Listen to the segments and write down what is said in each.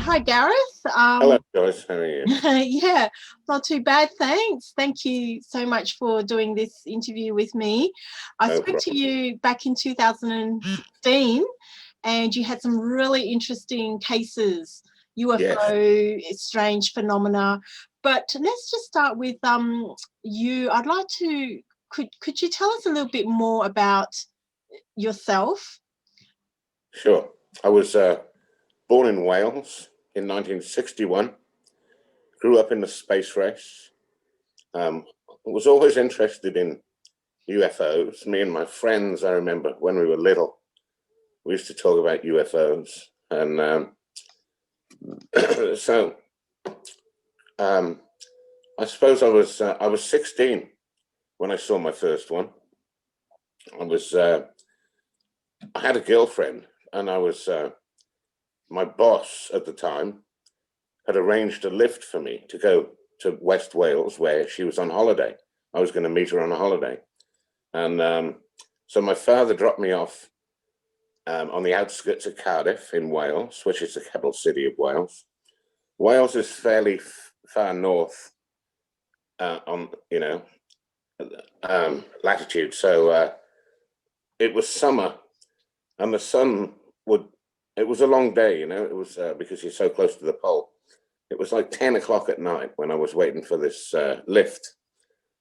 Hi, Gareth. Hello, Joyce. How are you? Yeah, not too bad, thanks. Thank you so much for doing this interview with me. I No spoke to problem. you back in 2015, and you had some really interesting cases, Yes, UFO, strange phenomena. But let's just start with you. I'd like to, could you tell us a little bit more about yourself? sure. I was born in Wales in 1961, grew up in the space race, was always interested in UFOs. Me and my friends, I remember when we were little, we used to talk about UFOs. And so I suppose I was 16 when I saw my first one. I had a girlfriend, and my boss at the time had arranged a lift for me to go to West Wales, where she was on holiday. I was going to meet her on a holiday. And so my father dropped me off on the outskirts of Cardiff in Wales, which is the capital city of Wales. Wales is fairly far north on, latitude. So it was summer, and the sun it was a long day, it was because you're so close to the pole. It was like 10 o'clock at night when I was waiting for this lift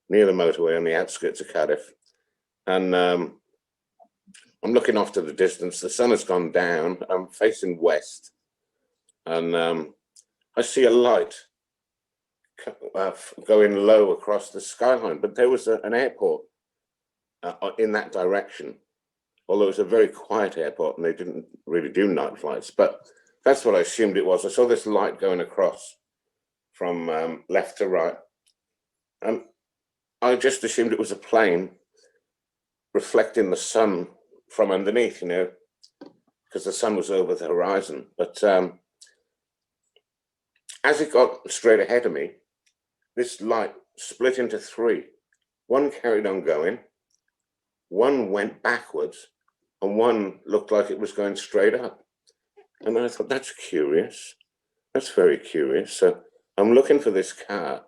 near the motorway on the outskirts of Cardiff. And I'm looking off to the distance. The sun has gone down. I'm facing west. And I see a light going low across the skyline. But there was an airport in that direction, although it was a very quiet airport and they didn't really do night flights. But that's what I assumed it was. I saw this light going across from left to right. And I just assumed it was a plane reflecting the sun from underneath, because the sun was over the horizon. But as it got straight ahead of me, this light split into three. One carried on going, one went backwards, and one looked like it was going straight up. And I thought, that's curious. That's very curious. So I'm looking for this car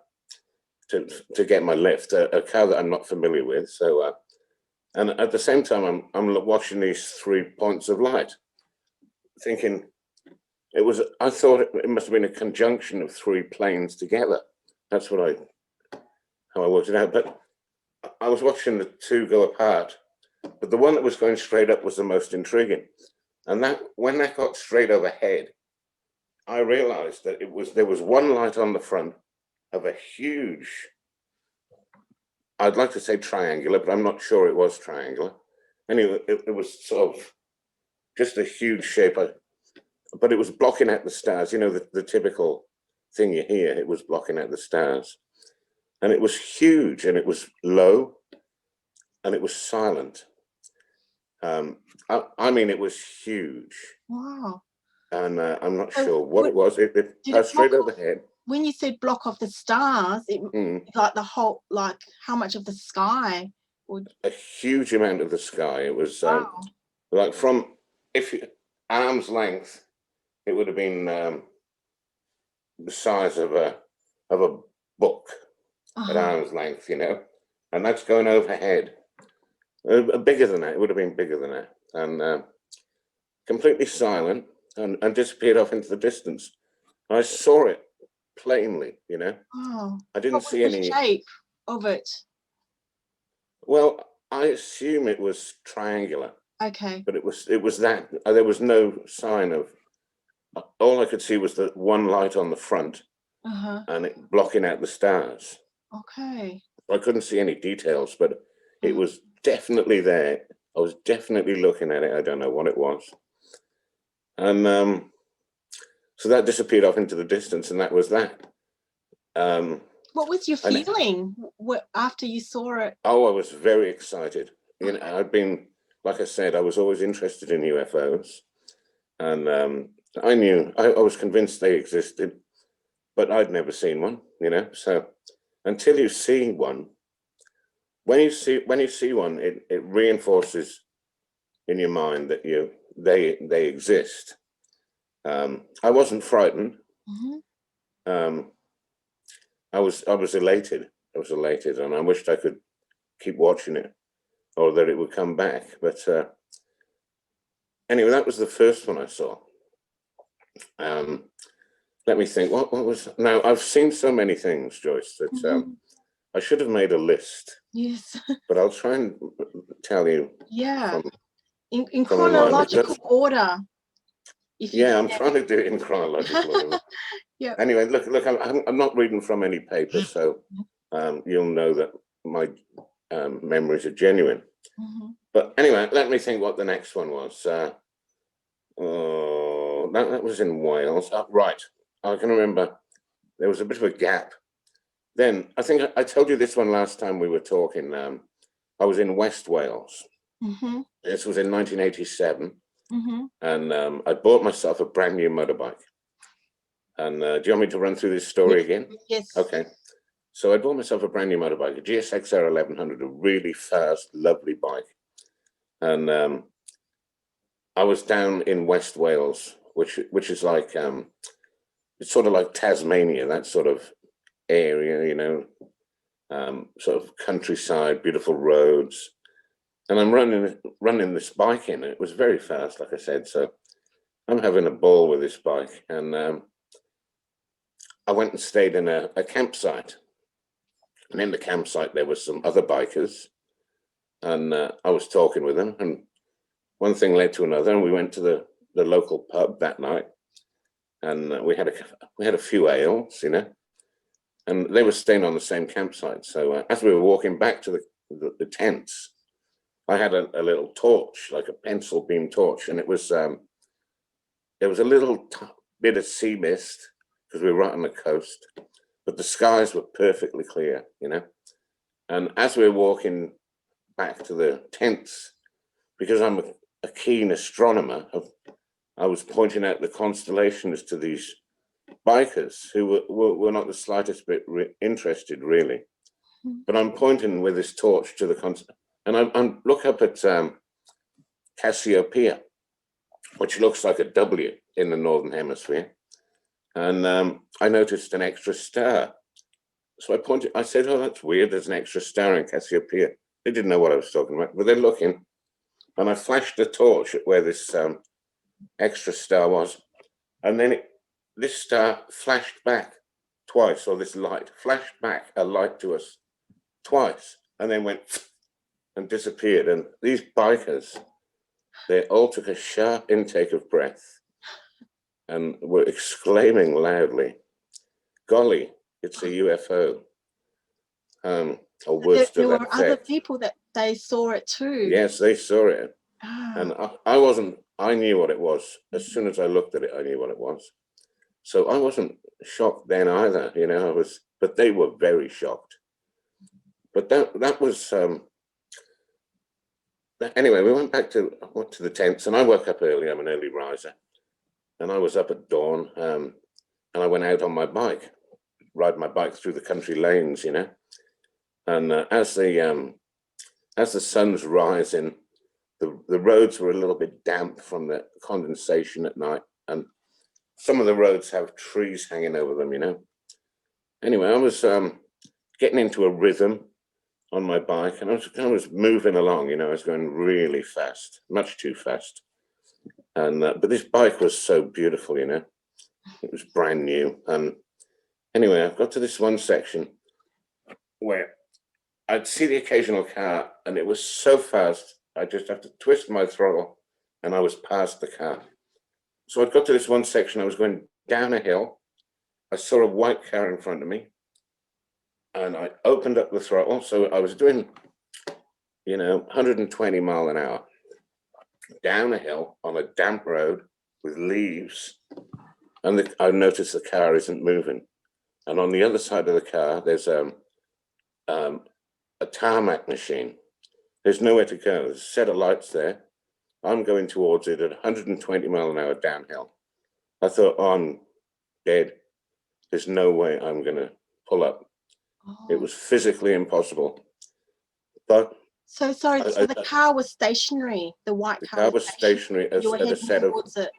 to get my lift, a car that I'm not familiar with. So, and at the same time, I'm watching these 3 points of light, thinking I thought it must have been a conjunction of three planes together. That's how I worked it out. But I was watching the two go apart, but the one that was going straight up was the most intriguing. And when that got straight overhead, I realized that there was one light on the front of a huge, I'd like to say triangular, but I'm not sure it was triangular. Anyway, it was sort of just a huge shape, but it was blocking out the stars. The typical thing you hear, it was blocking out the stars. And it was huge, and it was low, and it was silent. I mean, it was huge. Wow. And I'm not So sure what it was. It did passed it straight overhead. when you said block off the stars, like the whole, like how much of the sky would? A huge amount of the sky. It was Wow. like arm's length, it would have been the size of a book at arm's length, and that's going overhead. Bigger than that. It would have been bigger than that, and completely silent, and disappeared off into the distance. I saw it plainly, Oh, I didn't what was see the any. shape of it? Well, I assume it was triangular. Okay. But it was that there was no sign of. All I could see was the one light on the front, and it blocking out the stars. Okay. I couldn't see any details, but it was definitely there. I was definitely looking at it. I don't know what it was, and so that disappeared off into the distance, and that was that. What was your feeling after you saw it? Oh, I was very excited. I'd been, like I said, I was always interested in UFOs, and I was convinced they existed, but I'd never seen one. So until you see one, when you see one, it reinforces in your mind that they exist. I wasn't frightened. I was elated. I was elated, and I wished I could keep watching it, or that it would come back. But anyway, that was the first one I saw. Let me think. What was? Now, I've seen so many things, Joyce, that I should have made a list. Yes. But I'll try and tell you. Yeah. In from my mind. chronological order. Yeah, I'm trying to do it in chronological order. Yeah. Anyway, look, I'm not reading from any paper, so you'll know that my memories are genuine. But anyway, let me think what the next one was. That was in Wales. Right, I can remember there was a bit of a gap. Then I think I told you this one last time we were talking. I was in West Wales. This was in 1987. And I bought myself a brand new motorbike. And do you want me to run through this story again? Yes. Okay. So I bought myself a brand new motorbike, a GSXR 1100, a really fast, lovely bike. And I was down in West Wales, which is like, it's sort of like Tasmania, that sort of area, you know, sort of countryside, beautiful roads. And I'm running this bike in. It was very fast, like I said. So I'm having a ball with this bike. And I went and stayed in a campsite. And in the campsite, there were some other bikers. And I was talking with them. And one thing led to another. And we went to the local pub that night. And we had a few ales, you know. And they were staying on the same campsite. So as we were walking back to the tents, I had a little torch, like a pencil beam torch, and it was there was a little bit of sea mist because we were right on the coast, but the skies were perfectly clear, you know. And as we were walking back to the tents, because I'm a keen astronomer, I was pointing out the constellations to these bikers who were not the slightest bit interested, really. But I'm pointing with this torch to the and I look up at Cassiopeia, which looks like a W in the Northern Hemisphere. And I noticed an extra star. So I said, oh, that's weird. There's an extra star in Cassiopeia. They didn't know what I was talking about, but they're looking. And I flashed the torch at where this extra star was. And then this star flashed back twice, or this light flashed back a light to us twice, and then went and disappeared. And these bikers, they all took a sharp intake of breath and were exclaiming loudly, golly, it's a UFO. Or words to that effect. There were other people that they saw it too. Yes, they saw it. And I knew what it was. As soon as I looked at it, I knew what it was. So I wasn't shocked then either, you know, but they were very shocked. But that was, anyway, we went to the tents, and I woke up early. I'm an early riser. And I was up at dawn, and I went out on my bike, ride my bike through the country lanes, you know. And as the sun's rising, the roads were a little bit damp from the condensation at night, and some of the roads have trees hanging over them, you know. Anyway, I was getting into a rhythm on my bike, and I was moving along, you know. I was going really fast, much too fast. And but this bike was so beautiful, you know. It was brand new. And anyway, I got to this one section where I'd see the occasional car, and it was so fast, I just have to twist my throttle, and I was past the car. So I'd got to this one section, I was going down a hill. I saw a white car in front of me, and I opened up the throttle. So I was doing, you know, 120 miles an hour down a hill on a damp road with leaves. And I noticed the car isn't moving. And on the other side of the car, there's a tarmac machine. There's nowhere to go. There's a set of lights there. I'm going towards it at 120 miles an hour downhill. I thought, oh, I'm dead. There's no way I'm going to pull up. It was physically impossible. But So sorry, so the I, car was stationary, the white the car car was stationary you were at a heading set of towards it.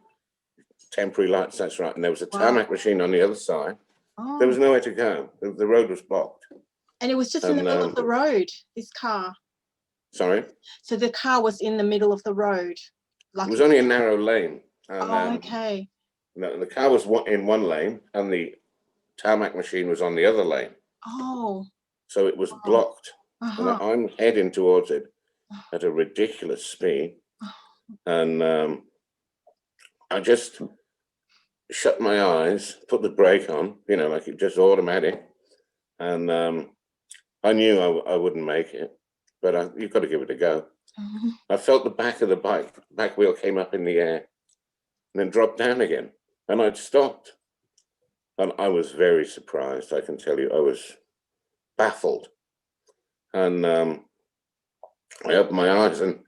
temporary lights, that's right. And there was a Wow. tarmac machine on the other side. There Oh, was nowhere to go. The road was blocked. and it was just in the And middle of the road, this car. sorry, So the car was in the middle of the road. it was only a narrow lane. And Oh, okay. the car was in one lane and the tarmac machine was on the other lane. Oh, So it was wow. blocked. And Uh-huh. I'm heading towards it at a ridiculous speed. And I just shut my eyes, put the brake on, you know, like it just automatic. And I knew I wouldn't make it, but you've got to give it a go. Mhm. I felt the back of the back wheel came up in the air and then dropped down again. And I'd stopped. And I was very surprised, I can tell you. I was baffled. And I opened my eyes and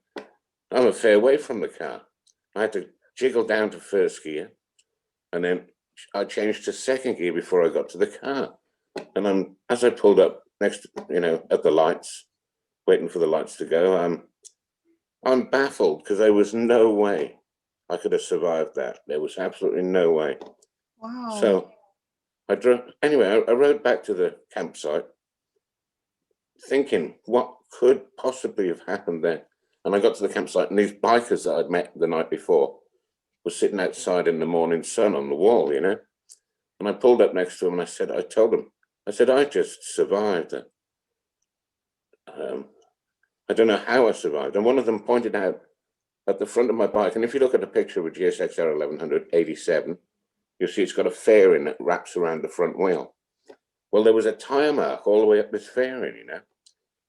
I'm a fair way from the car. I had to jiggle down to first gear. And then I changed to second gear before I got to the car. And as I pulled up next, you know, at the lights, waiting for the lights to go, I'm baffled because there was no way I could have survived that. There was absolutely no way. Wow. So I drove, anyway, I rode back to the campsite thinking what could possibly have happened there. And I got to the campsite and these bikers that I'd met the night before were sitting outside in the morning sun on the wall, you know. And I pulled up next to them and I told them, I said, I just survived it. I don't know how I survived. And one of them pointed out at the front of my bike, and if you look at a picture of a GSX-R 1187, you'll see it's got a fairing that wraps around the front wheel. Well, there was a tire mark all the way up this fairing, you know,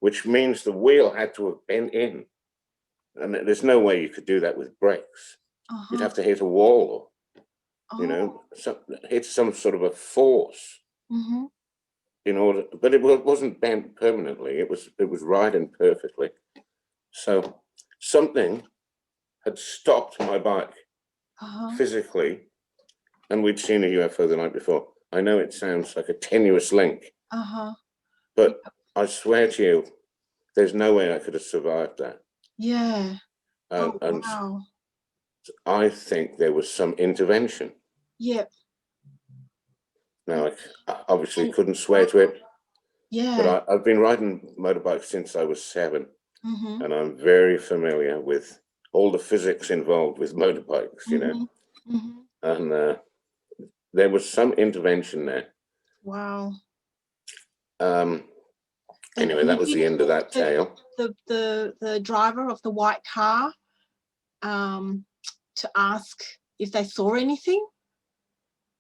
which means the wheel had to have bent in. And there's no way you could do that with brakes. You'd have to hit a wall or, you know, hit some sort of a force in order, but it wasn't bent permanently. It was riding perfectly. So something had stopped my bike physically, and we'd seen a UFO the night before. I know it sounds like a tenuous link, but I swear to you, there's no way I could have survived that. Yeah. And Wow. I think there was some intervention. Yep. Now, I obviously couldn't swear to it, Yeah. but I've been riding motorbikes since I was 7, and I'm very familiar with all the physics involved with motorbikes, you know. And there was some intervention there. Wow. Anyway, that was the end of that tale. The driver of the white car to ask if they saw anything?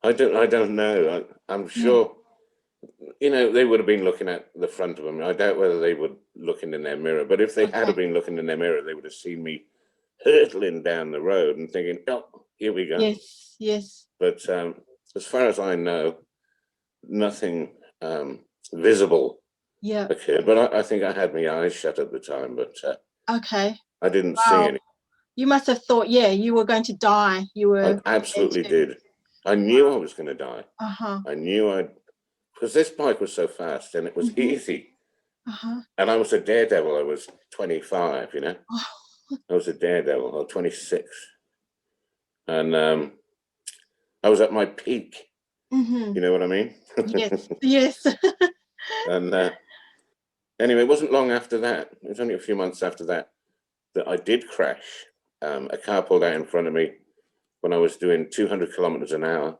I don't know. I'm sure, you know, they would have been looking at the front of them. I doubt whether they were looking in their mirror, but if they had been looking in their mirror, they would have seen me hurtling down the road and thinking, oh, here we go. Yes, yes. But as far as I know, nothing visible occurred. But I think I had my eyes shut at the time, but I didn't see any. You must have thought, yeah, you were going to die. You were. I absolutely did. I knew I was going to die. I knew because this bike was so fast and it was easy. And I was a daredevil. I was 25, you know. I was a daredevil. I was 26. And I was at my peak. You know what I mean? Yes, yes. And anyway, it wasn't long after that. It was only a few months after that I did crash. A car pulled out in front of me when I was doing 200 kilometers an hour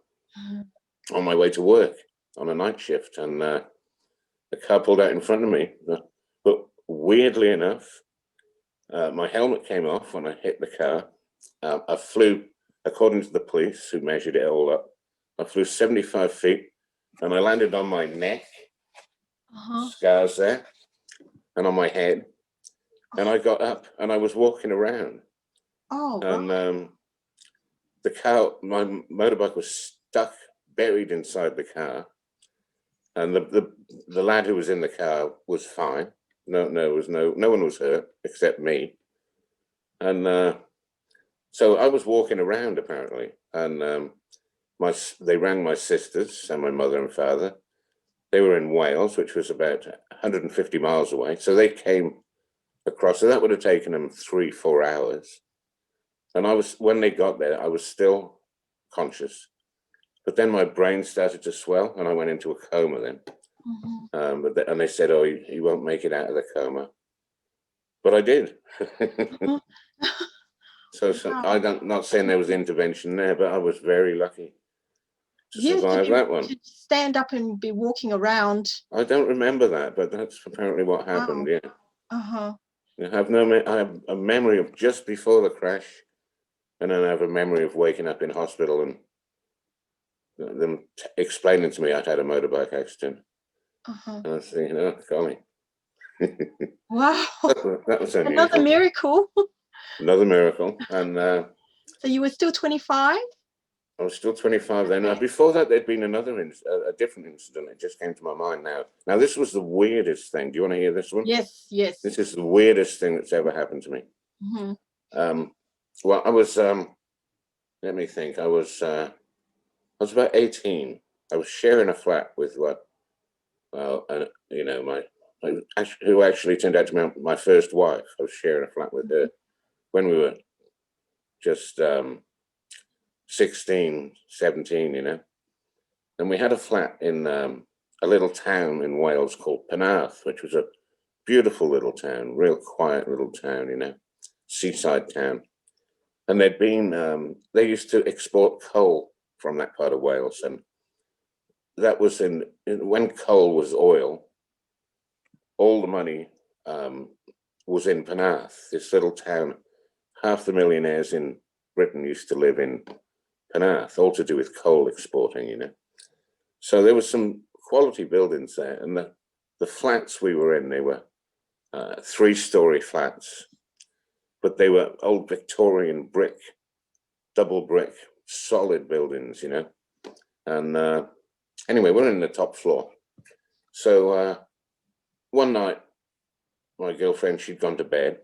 on my way to work on a night shift. And the car pulled out in front of me. But weirdly enough, my helmet came off when I hit the car. I flew, according to the police who measured it all up, I flew 75 feet and I landed on my neck, scars there, and on my head. And I got up and I was walking around. And the car, my motorbike was stuck, buried inside the car. And the lad who was in the car was fine. No one was hurt except me. And so I was walking around apparently, and they rang my sisters and my mother and father. They were in Wales, which was about 150 miles away. So they came across. So that would have taken them 3-4 hours. And when they got there, I was still conscious. But then my brain started to swell and I went into a coma then. And they said, oh, you won't make it out of the coma. But I did. So Wow. I'm not saying there was intervention there, but I was very lucky to survive that one. Did you stand up and be walking around? I don't remember that, but that's apparently what happened. Wow. Yeah. I have a memory of just before the crash, and then I have a memory of waking up in hospital and them explaining to me I'd had a motorbike accident. And I was thinking, oh, golly. Wow. That was unusual. Another miracle. Another miracle. And so you were still 25? I was still 25 then. Before that, there'd been a different incident. It just came to my mind now. Now, this was the weirdest thing. Do you want to hear this one? Yes. This is the weirdest thing that's ever happened to me. Well, I was, let me think. I was about 18. I was sharing a flat with who actually turned out to be my first wife. I was sharing a flat with her when we were just 16, 17, And we had a flat in a little town in Wales called Penarth, which was a beautiful little town, real quiet little town, seaside town. And they used to export coal from that part of Wales. And that was when coal was oil, all the money was in Penarth, this little town. Half the millionaires in Britain used to live in Penarth, all to do with coal exporting, So there was some quality buildings there, and the flats we were in, they were 3-story flats, but they were old Victorian brick, double brick, solid buildings, And anyway, we're in the top floor. So one night, my girlfriend, she'd gone to bed,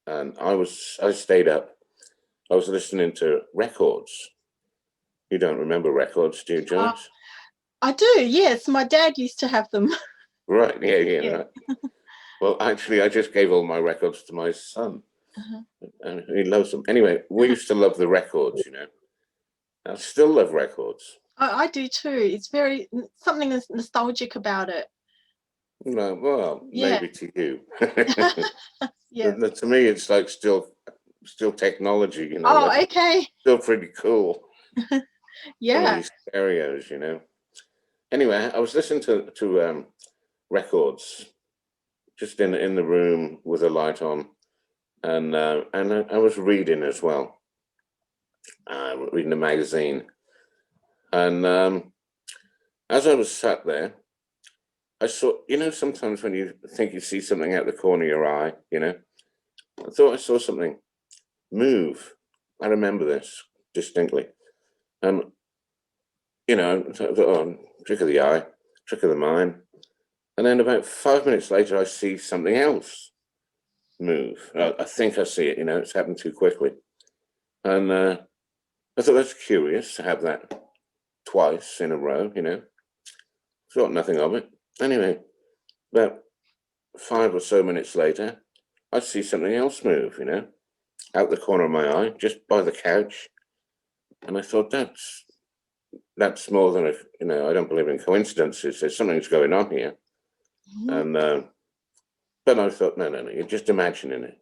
and I stayed up. I was listening to records. You don't remember records, do you, Joyce? I do, yes. My dad used to have them. Right, yeah. Right. Well, actually, I just gave all my records to my son. And he loves them. Anyway, we used to love the records, I still love records. I do too. It's something nostalgic about it. No, well, maybe to you. Yeah. To me, it's like still technology, Oh, like okay. still pretty cool. Yeah. These stereos, Anyway, I was listening to records just in the room with a light on, and I was reading as well, reading a magazine, and as I was sat there, I saw, sometimes when you think you see something out the corner of your eye, I thought I saw something move. I remember this distinctly. I thought, oh, trick of the eye, trick of the mind. And then about 5 minutes later, I see something else move. I think I see it, it's happened too quickly. And I thought that's curious to have that twice in a row, Thought nothing of it. Anyway, about 5 or so minutes later, I see something else move, out the corner of my eye, just by the couch. And I thought, that's more than I don't believe in coincidences. There's something's going on here. And but I thought, no, you're just imagining it.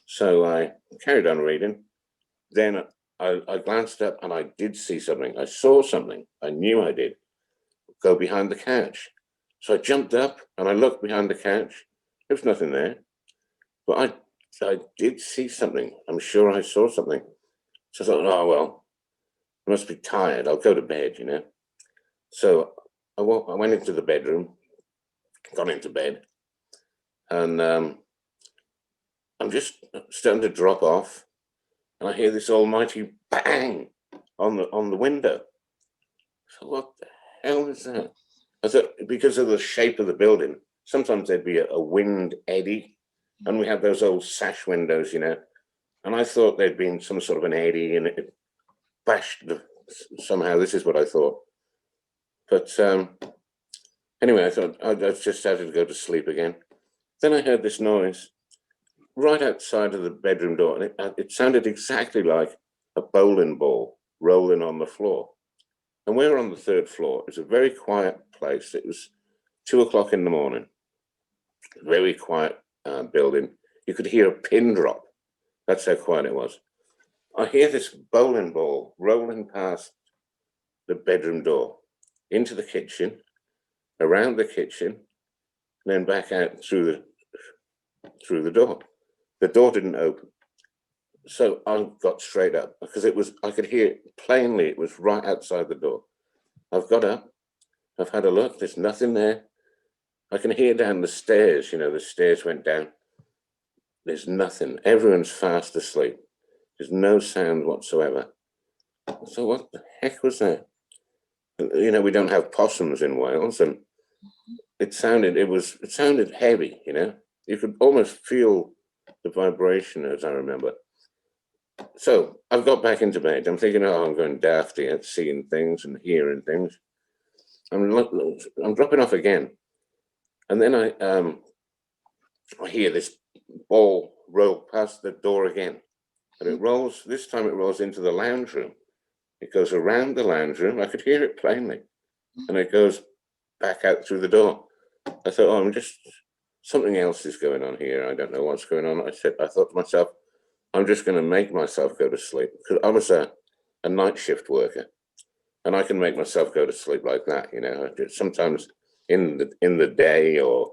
So I carried on reading. Then I glanced up and I did see something. I saw something. I knew I did. Go behind the couch. So I jumped up and I looked behind the couch. There was nothing there. But I did see something. I'm sure I saw something. So I thought, oh, well, I must be tired. I'll go to bed, So I went into the bedroom, got into bed, and I'm just starting to drop off, and I hear this almighty bang on the window. So what the hell is that? I thought, because of the shape of the building, sometimes there'd be a wind eddy, and we had those old sash windows, and I thought there'd been some sort of an eddy and it bashed somehow. This is what I thought. But anyway, I thought I just started to go to sleep again. Then I heard this noise, right outside of the bedroom door, and it sounded exactly like a bowling ball rolling on the floor. And we were on the 3rd floor. It was a very quiet place. It was 2 o'clock in the morning. Very quiet building. You could hear a pin drop. That's how quiet it was. I hear this bowling ball rolling past the bedroom door, into the kitchen, around the kitchen, and then back out through the door. The door didn't open. So I got straight up because I could hear it plainly. It was right outside the door. I've got up. I've had a look. There's nothing there. I can hear down the stairs. The stairs went down. There's nothing. Everyone's fast asleep. There's no sound whatsoever. So what the heck was that? We don't have possums in Wales, and it sounded heavy. You could almost feel the vibration, as I remember. So I've got back into bed. I'm thinking, I'm going daft here, seeing things and hearing things. I'm dropping off again, and then I hear this ball roll past the door again, and it rolls. This time it rolls into the lounge room. It goes around the lounge room. I could hear it plainly, and it goes back out through the door. I thought, something else is going on here. I don't know what's going on. I thought to myself, I'm just going to make myself go to sleep, because I was a night shift worker, and I can make myself go to sleep like that. Sometimes in the day, or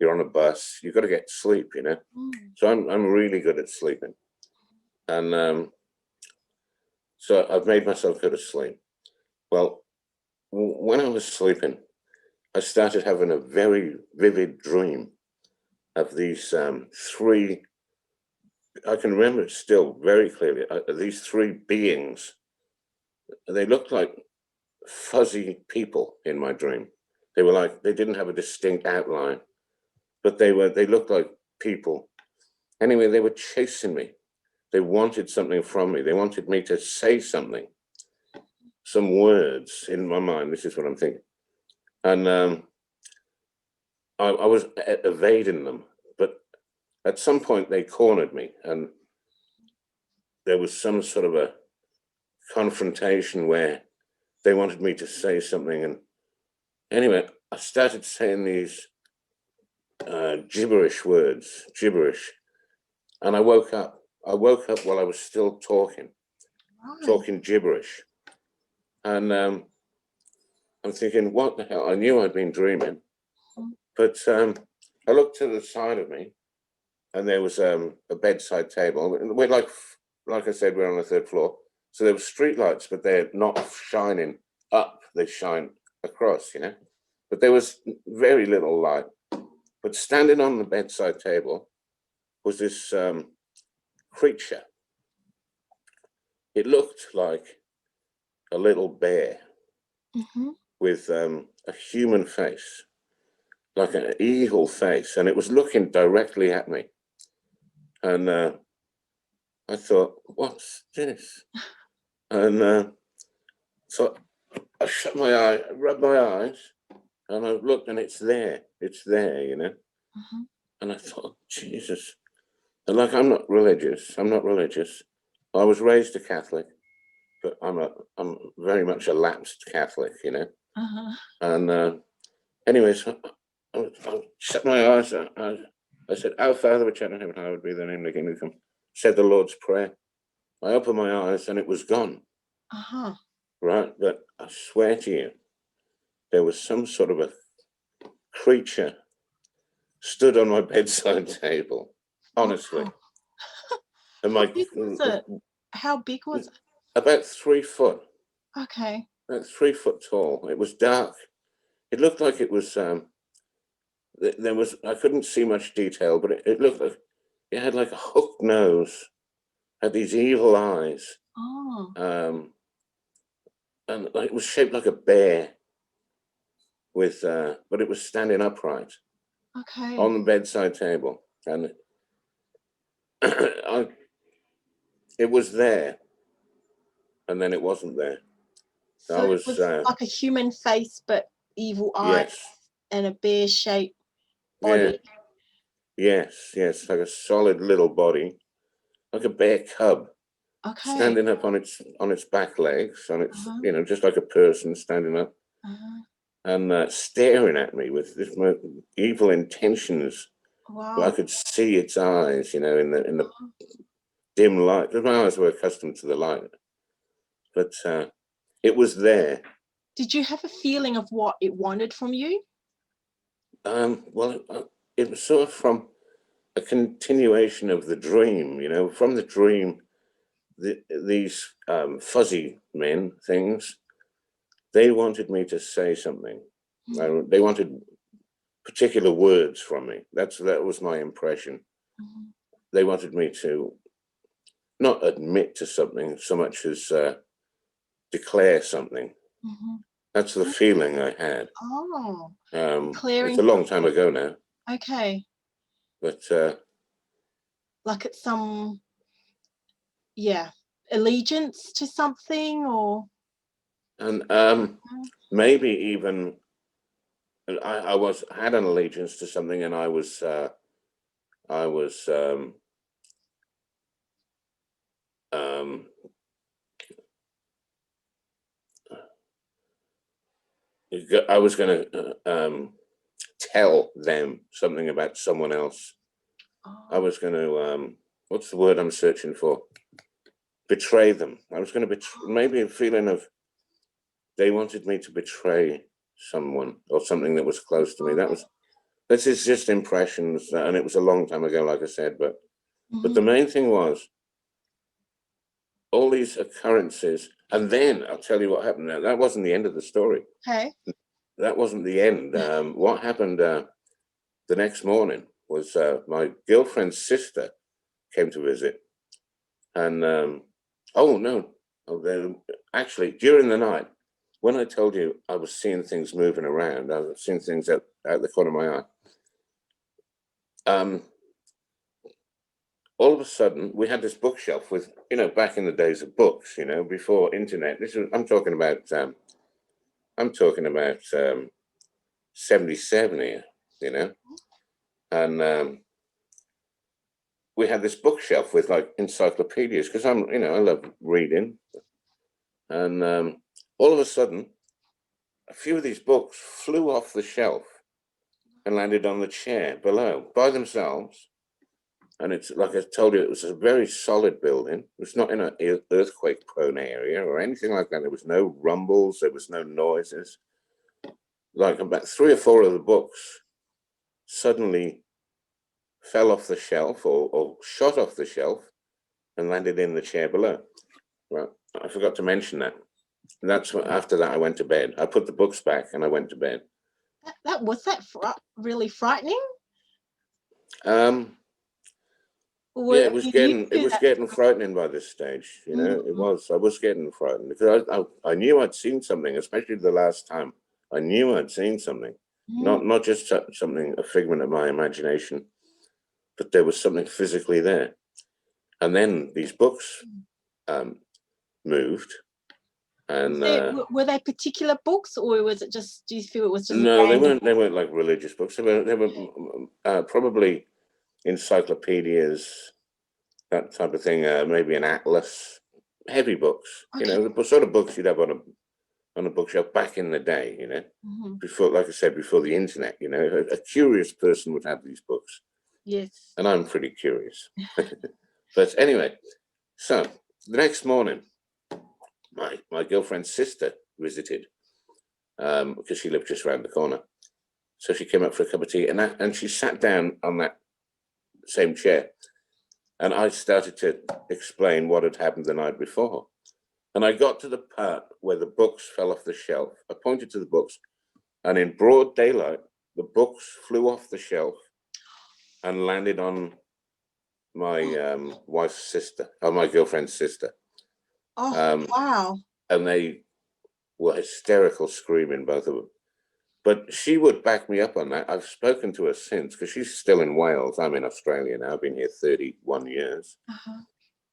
you're on a bus, you've got to get sleep. So I'm really good at sleeping, and so I've made myself go to sleep. Well, when I was sleeping, I started having a very vivid dream of these 3. I can remember it still very clearly. These 3 beings. They looked like fuzzy people in my dream. They didn't have a distinct outline, but they looked like people. Anyway, they were chasing me. They wanted something from me. They wanted me to say something, some words in my mind. This is what I'm thinking. And I was evading them, but at some point they cornered me, and there was some sort of a confrontation where they wanted me to say something. And anyway, I started saying these gibberish words, and I woke up. While I was still talking gibberish, and I'm thinking, what the hell? I knew I'd been dreaming, but I looked to the side of me, and there was a bedside table. We're like I said, we're on the 3rd floor, so there were street lights, but they're not shining up; they shine across, But there was very little light. But standing on the bedside table was this creature. It looked like a little bear with a human face, like an evil face, and it was looking directly at me. And I thought, what's this? And so I shut my eye, rubbed my eyes, and I looked, and it's there, And I thought, Jesus. And I'm not religious. I was raised a Catholic, but I'm very much a lapsed Catholic, And anyways, I shut my eyes. I said, "Our Father which art in heaven, hallowed be thy name, thy kingdom come." Said the Lord's Prayer. I opened my eyes, and it was gone. Right, but I swear to you, there was some sort of a creature stood on my bedside table. Honestly, and How big was it? About 3 foot. Okay. About 3 foot tall. It was dark. It looked like it was. There was. I couldn't see much detail, but it looked like it had like a hooked nose, had these evil eyes. And it was shaped like a bear, but it was standing upright. Okay. On the bedside table, and it was there, and then it wasn't there. So it was like a human face, but evil eyes, yes, and a bear-shaped body. Yes, like a solid little body, like a bear cub, Okay. standing up on its back legs, on its, Uh-huh. just like a person standing up, Uh-huh. and staring at me with this evil intentions. But I Wow. could see its eyes, in the dim light, because my eyes were accustomed to the light. But it was there. Did you have a feeling of what it wanted from you? Well, it was sort of from a continuation of the dream, from the dream, these fuzzy men things, they wanted me to say something. Mhm. They wanted particular words from me. That was my impression. Mhm. They wanted me to not admit to something so much as declare something. Mhm. That's the feeling I had. Oh, It's declaring a long time something. ago now, Okay. but Like it's some, yeah, allegiance to something or and Mhm. maybe even I had an allegiance to something, and I was um, I was going to tell them something about someone else. I Oh, was going to what's the word I'm searching for? Betray them. I was going to maybe a feeling of they wanted me to betray someone or something that was close to me. This is just impressions, and it was a long time ago, like I said. But mhm. the main thing was all these occurrences, and then I'll tell you what happened. Now that wasn't the end of the story. Okay. That wasn't the end. What happened the next morning was my girlfriend's sister came to visit, and oh no, actually during the night, when I told you I was seeing things moving around, I was seeing things out the corner of my eye. All of a sudden, we had this bookshelf with, back in the days of books, before internet. I'm talking about 77 here, you know, and we had this bookshelf with like encyclopedias because I love reading, and all of a sudden, a few of these books flew off the shelf and landed on the chair below by themselves. And it's like I told you, it was a very solid building. It was not in an earthquake prone area or anything like that. There was no rumbles, there was no noises. Like about 3 or 4 of the books suddenly fell off the shelf or shot off the shelf and landed in the chair below. Right. I forgot to mention that. That's what, after that I went to bed. I put the books back and I went to bed. That really frightening? Um, Or yeah, were it was you getting used it to was that? getting frightening by this stage. It Mhm. was. I was getting frightened because I knew I'd seen something, especially the last time. I knew I'd seen something, Mhm. not just something, a figment of my imagination, but there was something physically there. And then these books um, moved, and Were they particular books, or was it just? Do you feel it was just no, they random? weren't. They weren't like religious books. They were probably encyclopedias, that type of thing. Maybe an atlas, heavy books. Okay. The sort of books you'd have on a bookshelf back in the day. Mhm. Before, like I said, before the internet. A curious person would have these books, Yes. and I'm pretty curious. But anyway, so the next morning, my girlfriend's sister visited because she lived just around the corner. So she came up for a cup of tea, and she sat down on that same chair, and I started to explain what had happened the night before. And I got to the part where the books fell off the shelf. I pointed to the books, and in broad daylight, the books flew off the shelf and landed on my wife's sister, or my girlfriend's sister. Oh, Um, wow. and they were hysterical, screaming, both of them. But she would back me up on that. I've spoken to her since because she's still in Wales. I'm in Australia now. I've been here 31 years. Uh-huh.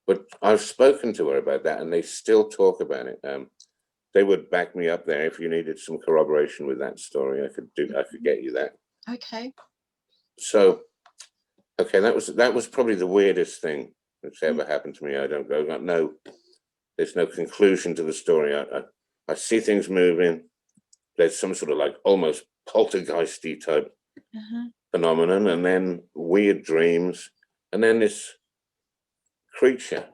But I've spoken to her about that, and they still talk about it. They would back me up there if you needed some corroboration with that story. I could get you that. Okay. So Okay, that was probably the weirdest thing that's ever happened to me. There's no conclusion to the story. I see things moving. There's some sort of like almost poltergeisty type phenomenon, and then weird dreams, and then this creature,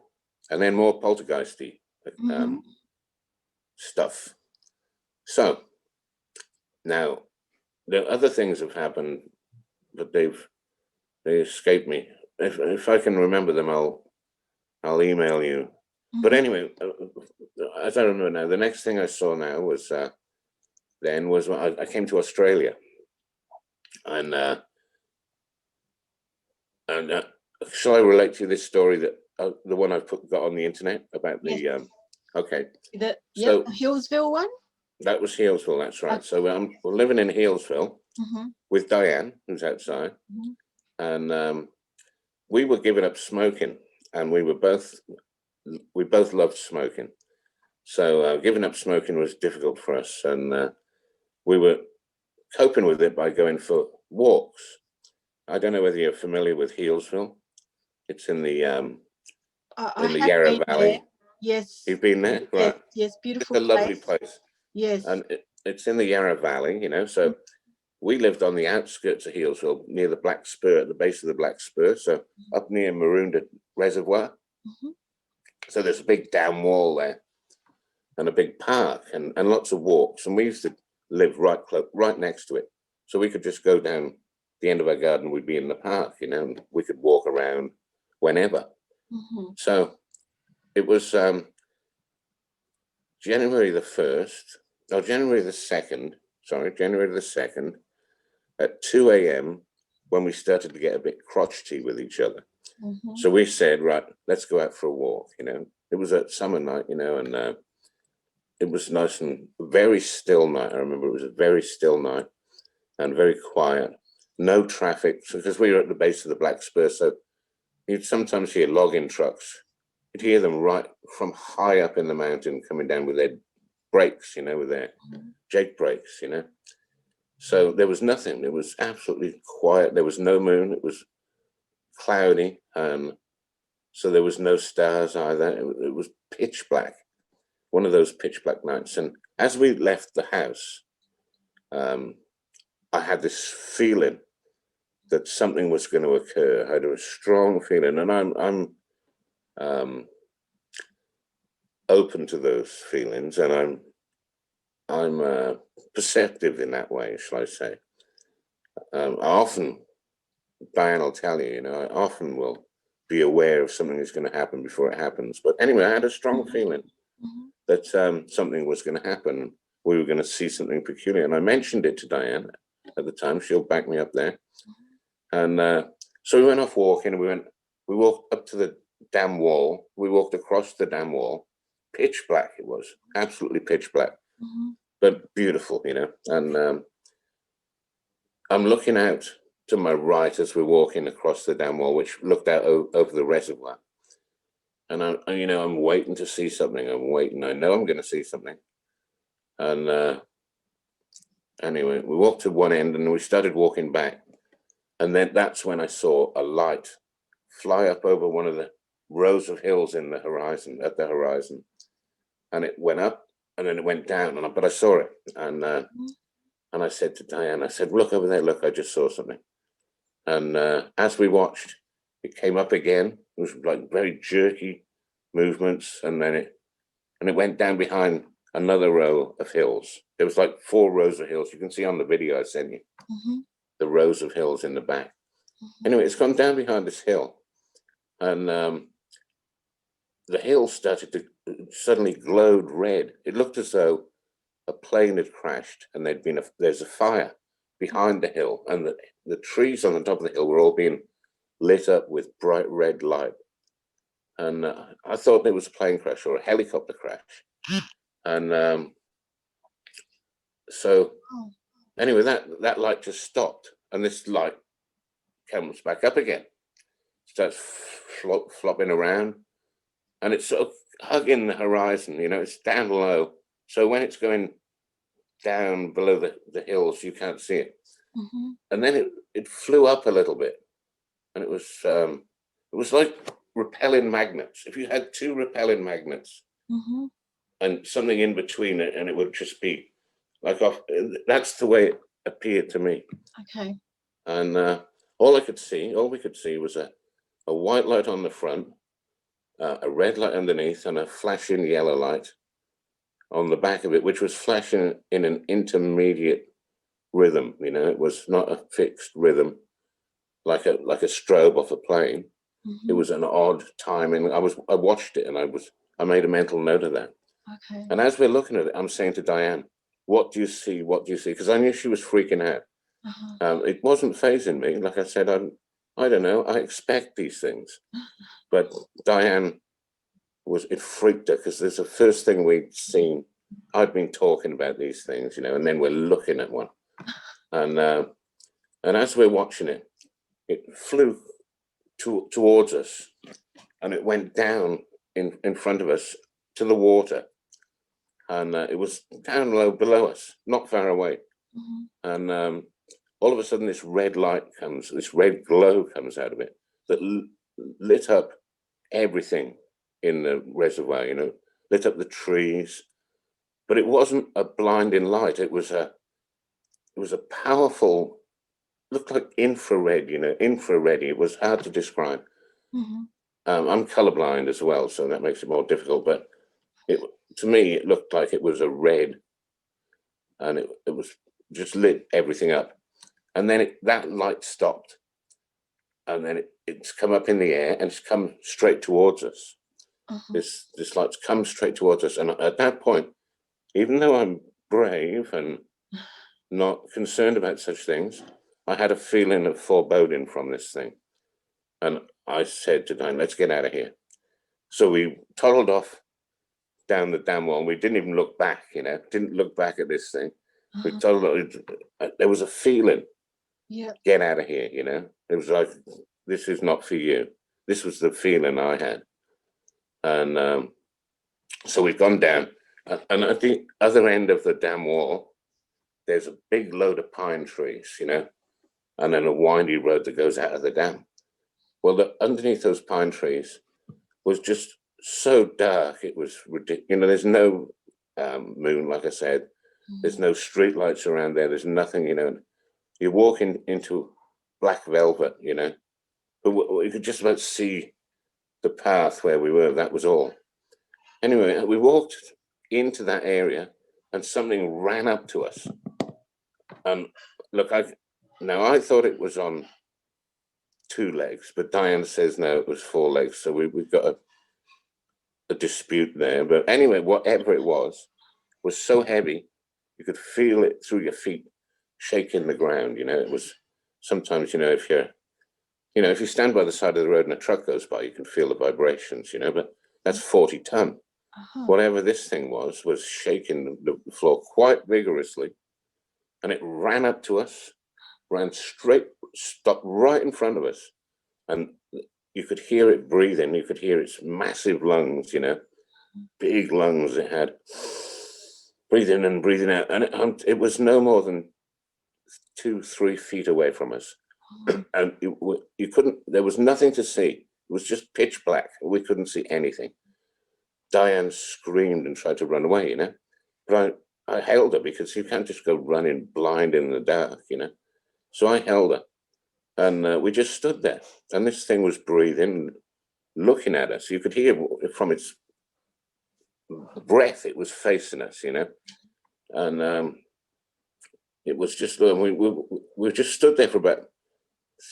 and then more poltergeisty stuff. So now the other things have happened, but they escape me. If I can remember them, I'll email you. But anyway, as I remember now, the next thing I saw now was when I came to Australia, and shall I relate to you this story that the one I've got on the internet about the okay. So the Hillsville one. That was Healesville. That's right. So we're living in Healesville with Diane, who's outside, and we were giving up smoking, and we both loved smoking. So giving up smoking was difficult for us, and we were coping with it by going for walks. I don't know whether you're familiar with Healesville. It's in the Yarra Valley. There. Yes. You've been there, right? Yes, beautiful. It's a lovely place. Yes. And it's in the Yarra Valley, you know. So we lived on the outskirts of Healesville, near the Black Spur, at the base of the Black Spur, so up near Maroondah Reservoir. So there's a big dam wall there, and a big park, and lots of walks. And we used to live right next to it, so we could just go down the end of our garden. We'd be in the park, you know, and we could walk around whenever. So it was January the 2nd at 2 a.m. when we started to get a bit crotchety with each other. So we said, right, let's go out for a walk, you know. It was a summer night, you know, and it was nice and very still night. I remember it was a very still night and very quiet, no traffic, because we were at the base of the Black Spur, so you'd sometimes hear logging trucks. You'd hear them right from high up in the mountain coming down with their brakes, you know, with their jake brakes, you know. So there was nothing. It was absolutely quiet. There was no moon. It was cloudy. So there was no stars either. It was pitch black, one of those pitch black nights. And as we left the house, I had this feeling that something was going to occur. I had a strong feeling, and I'm open to those feelings, and I'm perceptive in that way, shall I say. I often, Diane will tell you, you know, I often will be aware of something that's going to happen before it happens. But anyway, I had a strong feeling that something was going to happen. We were going to see something peculiar. And I mentioned it to Diane at the time. She'll back me up there. And so we went off walking, and we walked up to the dam wall. We walked across the dam wall. Pitch black it was, absolutely pitch black, but beautiful, you know. And I'm looking out to my right as we're walking across the dam wall, which looked out over the reservoir. And I'm waiting to see something. I'm waiting. I know I'm going to see something. And anyway, we walked to one end, and we started walking back. And then that's when I saw a light fly up over one of the rows of hills in the horizon, at the horizon. And it went up, and then it went down, but I saw it. And I said to Diane, I said, look over there, look, I just saw something. And as we watched, it came up again. It was like very jerky movements, and then it went down behind another row of hills. There was like 4 rows of hills. You can see on the video I sent you the rows of hills in the back. Anyway, it's gone down behind this hill, and the hill started to suddenly glowed red. It looked as though a plane had crashed, and there's a fire behind the hill, and the trees on the top of the hill were all being lit up with bright red light. And I thought there was a plane crash or a helicopter crash. And so anyway, that light just stopped, and this light comes back up again, starts flopping around, and it's sort of hugging the horizon, you know, it's down low. So when it's going down below the hills, you can't see it. And then it flew up a little bit, and it was like repelling magnets. If you had two repelling magnets and something in between it, and it would just be like off. That's the way it appeared to me. Okay. And all we could see was a white light on the front, a red light underneath, and a flashing yellow light on the back of it, which was flashing in an intermediate rhythm. You know, it was not a fixed rhythm like a strobe off a plane. It was an odd timing. I watched it, and I made a mental note of that. Okay. And as we're looking at it, I'm saying to Diane, "What do you see? What do you see?" Because I knew she was freaking out. It wasn't fazing me. Like I said, I don't know. I expect these things, but Diane it freaked her, because there's the first thing we'd seen. I'd been talking about these things, you know, and then we're looking at one, and as we're watching it, it flew towards us, and it went down in front of us to the water, and it was down low below us, not far away, and all of a sudden this red glow comes out of it that lit up everything in the reservoir, you know, lit up the trees, but it wasn't a blinding light. It was a powerful, looked like infrared, you know, infrared. It was hard to describe. I'm colorblind as well, so that makes it more difficult, but to me, it looked like it was a red, and it was just lit everything up. And then that light stopped, and then it's come up in the air, and it's come straight towards us. This light's come straight towards us, and at that point, even though I'm brave and not concerned about such things, I had a feeling of foreboding from this thing, and I said to Diane, "Let's get out of here." So we toddled off down the dam wall, and we didn't even look back, you know, didn't look back at this thing. We toddled. There was a feeling, get out of here, you know. It was like, this is not for you. This was the feeling I had. And so we've gone down, and at the other end of the dam wall, there's a big load of pine trees, you know, and then a windy road that goes out of the dam. Well, underneath those pine trees was just so dark, it was ridiculous. You know, there's no moon, like I said. There's no street lights around there. There's nothing, you know. You're walking into black velvet, you know. But you could just about see the path where we were. That was all. Anyway, we walked into that area, and something ran up to us. And look, I thought it was on 2 legs, but Diane says no, it was 4 legs. So we've got a dispute there. But anyway, whatever it was so heavy, you could feel it through your feet shaking the ground. You know, it was sometimes, you know, if you stand by the side of the road and a truck goes by, you can feel the vibrations, you know, but that's 40 ton. Whatever this thing was shaking the floor quite vigorously, and it ran up to us, ran straight, stopped right in front of us, and you could hear it breathing. You could hear its massive lungs, you know, big lungs it had, breathing in and breathing out, and it was no more than 2-3 feet away from us, and you couldn't. There was nothing to see. It was just pitch black. We couldn't see anything. Diane screamed and tried to run away, you know, but I held her, because you can't just go running blind in the dark, you know. So I held her, and we just stood there, and this thing was breathing, looking at us. You could hear from its breath, it was facing us, you know, and it was just, we just stood there for about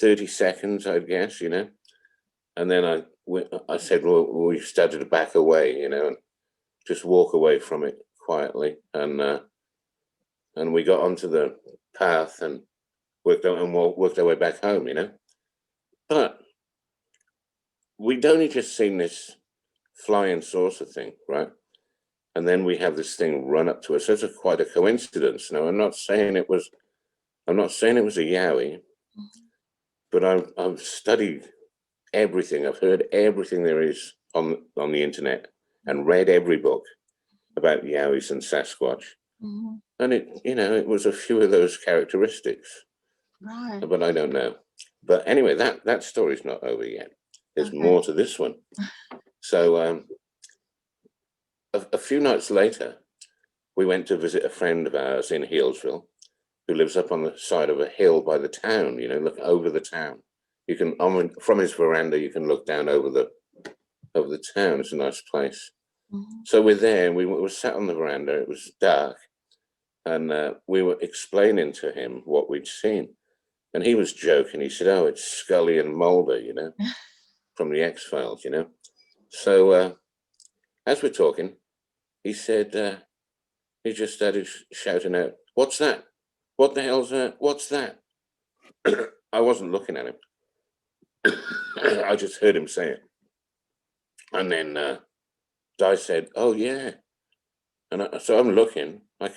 30 seconds, I guess, you know, and then I said, well, we started to back away, you know, and just walk away from it quietly, and we got onto the path and worked our way back home, you know. But we'd only just seen this flying saucer thing, right? And then we have this thing run up to us. That's quite a coincidence. Now, I'm not saying it was a yowie, but I've studied everything. I've heard everything there is on the internet, and read every book about yowies and Sasquatch. And it was a few of those characteristics. Right. But I don't know. But anyway, that story's not over yet. There's more to this one. So a few nights later, we went to visit a friend of ours in Healesville, who lives up on the side of a hill by the town, look over the town. You can, from his veranda, you can look down over the town. It's a nice place. So we're there, and we were sat on the veranda. It was dark, and we were explaining to him what we'd seen. And he was joking. He said, "Oh, it's Scully and Mulder, from the X-Files, So as we're talking, he said, he just started shouting out, "What's that? What the hell's that? What's that?" I wasn't looking at him. I just heard him say it. And then Di said, "Oh, yeah." And so I'm looking. I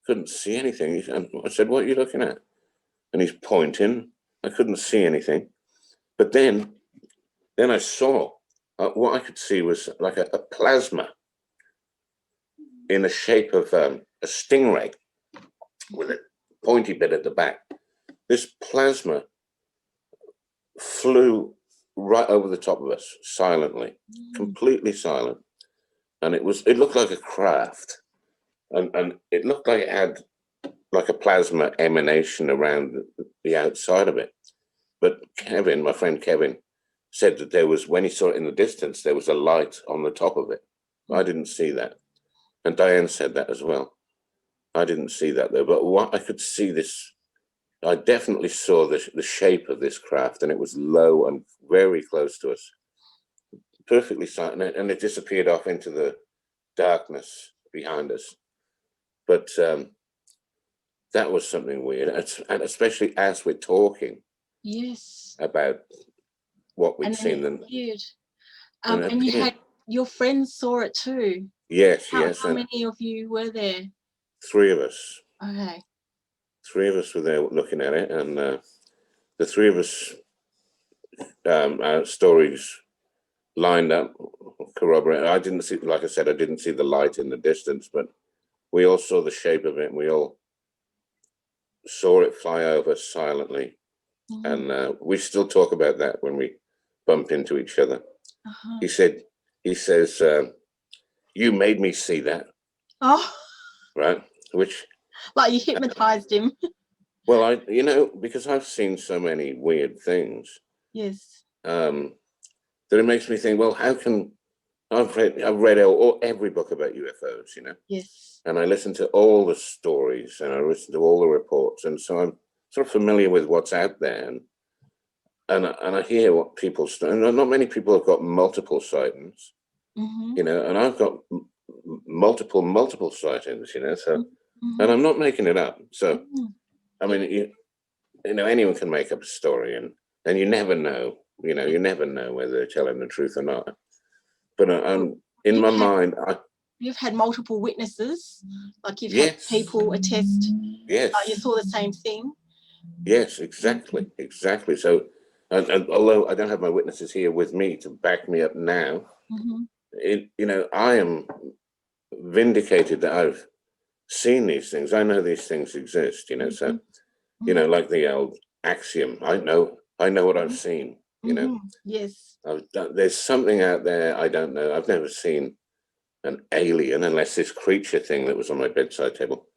couldn't see anything. And I said, "What are you looking at?" And he's pointing. I couldn't see anything. But then I saw, what I could see was like a plasma in the shape of a stingray with a pointy bit at the back. This plasma flew right over the top of us, silently, completely silent. And it looked like a craft. And it looked like it had like a plasma emanation around the outside of it. But Kevin, my friend Kevin, said that there was, when he saw it in the distance, there was a light on the top of it. I didn't see that. And Diane said that as well. I didn't see that though, but what I could see this, I definitely saw the shape of this craft, and it was low and very close to us, perfectly silent, and it disappeared off into the darkness behind us. But that was something weird, and especially as we're talking about what we'd seen. And you had your friends saw it too. Yes. How many of you were there? 3 of us. Okay. 3 of us were there looking at it, and the 3 of us, our stories lined up, corroborated. I didn't see, like I said, I didn't see the light in the distance, but we all saw the shape of it, and we all saw it fly over silently. And we still talk about that when we bump into each other. He says, "You made me see that." Oh. Right? Which, like you hypnotized him. Well, because I've seen so many weird things. Yes. That it makes me think, well, how can I've read every book about UFOs, Yes. And I listen to all the stories, and I listen to all the reports, and so I'm sort of familiar with what's out there, and I hear what people, and not many people have got multiple sightings, and I've got multiple sightings, so, and I'm not making it up. So, I mean, anyone can make up a story, and you never know, you never know whether they're telling the truth or not. But in my mind, you've had multiple witnesses, like you've had people attest. Yes. You saw the same thing. Yes, exactly. So, and although I don't have my witnesses here with me to back me up now, I am vindicated that I've seen these things. I know these things exist, so, like the old axiom, I know what I've seen, Yes. There's something out there I don't know. I've never seen an alien, unless this creature thing that was on my bedside table.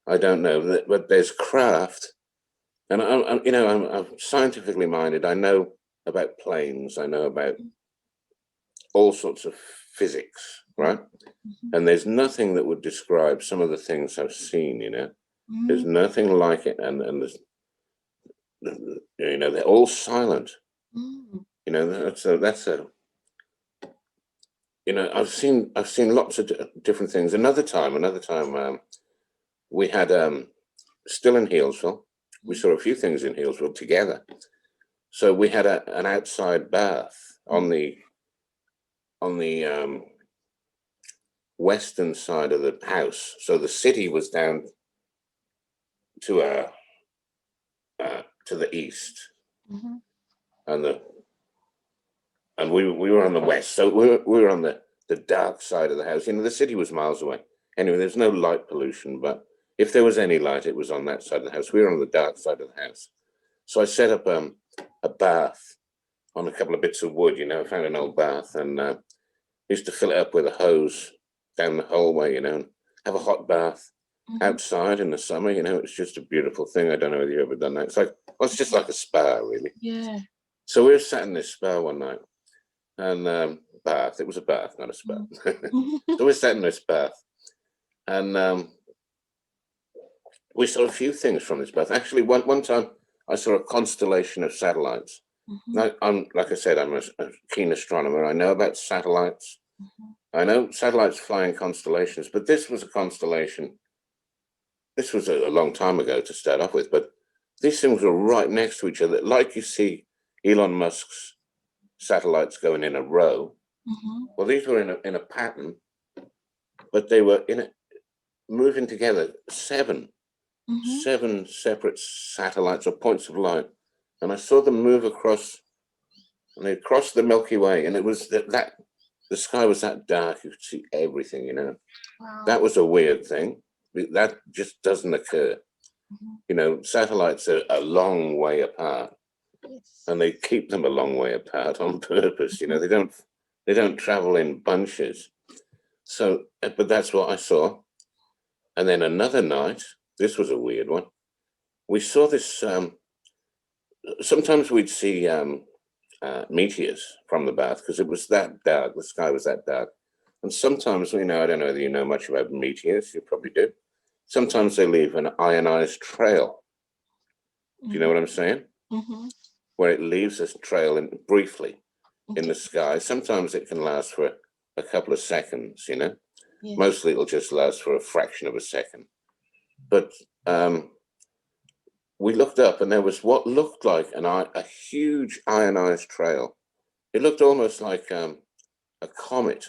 I don't know, but there's craft. And I'm scientifically minded. I know about planes. I know about all sorts of physics, right? And there's nothing that would describe some of the things I've seen. There's nothing like it, and they're all silent. That's a. I've seen lots of different things. Another time, we had still in Healesville. We saw a few things in Healesville together. So we had an outside bath on the western side of the house. So the city was down to the east, and we were on the west. So we were on the dark side of the house. The city was miles away. Anyway, there's no light pollution, but if there was any light, it was on that side of the house. We were on the dark side of the house. So I set up a bath on a couple of bits of wood, you know. I found an old bath and used to fill it up with a hose down the hallway, you know, and have a hot bath outside in the summer, you know. It's just a beautiful thing. I don't know whether you've ever done that. It's like, well, it's just like a spa, really. Yeah. So we were sat in this spa one night and bath. It was a bath, not a spa. So we sat in this bath and we saw a few things from this bath. Actually, one time I saw a constellation of satellites. Now, like I said, I'm a keen astronomer. I know about satellites. I know satellites fly in constellations, but this was a constellation. This was a long time ago to start off with, but these things were right next to each other, like you see Elon Musk's satellites going in a row. Well, these were in a pattern, but they were moving together. Seven separate satellites or points of light, and I saw them move across, and they crossed the Milky Way, and it was that the sky was that dark you could see everything, you know. Wow. That was a weird thing. That just doesn't occur. You know, satellites are a long way apart, and they keep them a long way apart on purpose. You know, they don't travel in bunches. So, but that's what I saw. And then another night, this was a weird one. We saw this. Sometimes we'd see meteors from the bath because it was that dark. The sky was that dark. And sometimes, you know, I don't know whether you know much about meteors. You probably do. Sometimes they leave an ionized trail. Do you know what I'm saying? Where it leaves a trail briefly in the sky. Sometimes it can last for a couple of seconds, you know. Yes. Mostly it'll just last for a fraction of a second. But we looked up and there was what looked like a huge ionized trail. It looked almost like a comet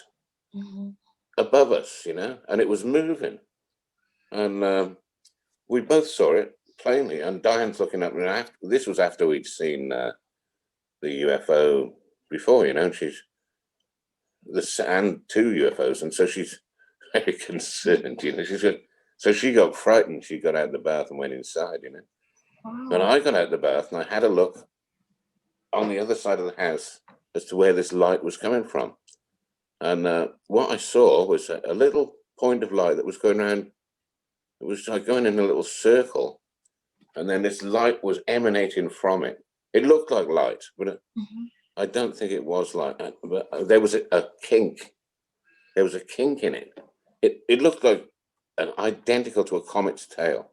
above us, you know, and it was moving. And we both saw it plainly, and Diane's looking up, and this was after we'd seen the UFO before, you know, and and two UFOs, and so she's very concerned, you know. So she got frightened. She got out of the bath and went inside, you know. Wow. And I got out of the bath and I had a look on the other side of the house as to where this light was coming from. And what I saw was a little point of light that was going around. It was like going in a little circle, and then this light was emanating from it. It looked like light, but I don't think it was light. But there was a kink. There was a kink in it. It looked like identical to a comet's tail.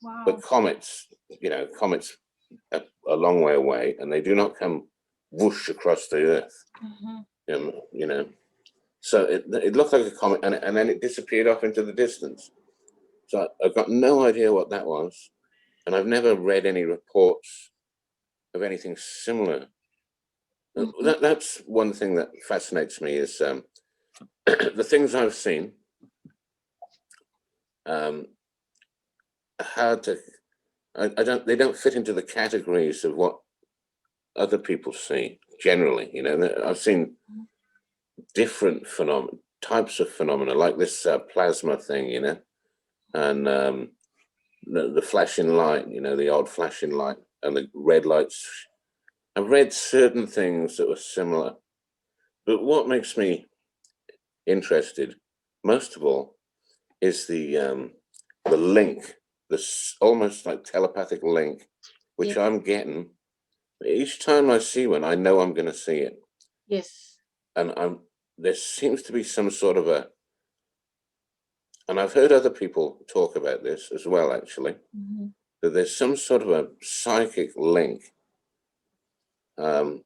Wow. But comets, you know, comets are a long way away, and they do not come whoosh across the earth. You know, so it looked like a comet, and then it disappeared off into the distance. So I've got no idea what that was, and I've never read any reports of anything similar. That's one thing that fascinates me is the things I've seen. Hard to, they don't fit into the categories of what other people see generally. You know, I've seen different types of phenomena, like this plasma thing, you know, and the flashing light, you know, the odd flashing light and the red lights. I've read certain things that were similar, but what makes me interested most of all is the link, this almost like telepathic link, which I'm getting each time I see one. I know I'm going to see it. Yes. And there seems to be some sort of and I've heard other people talk about this as well, actually, that there's some sort of a psychic link,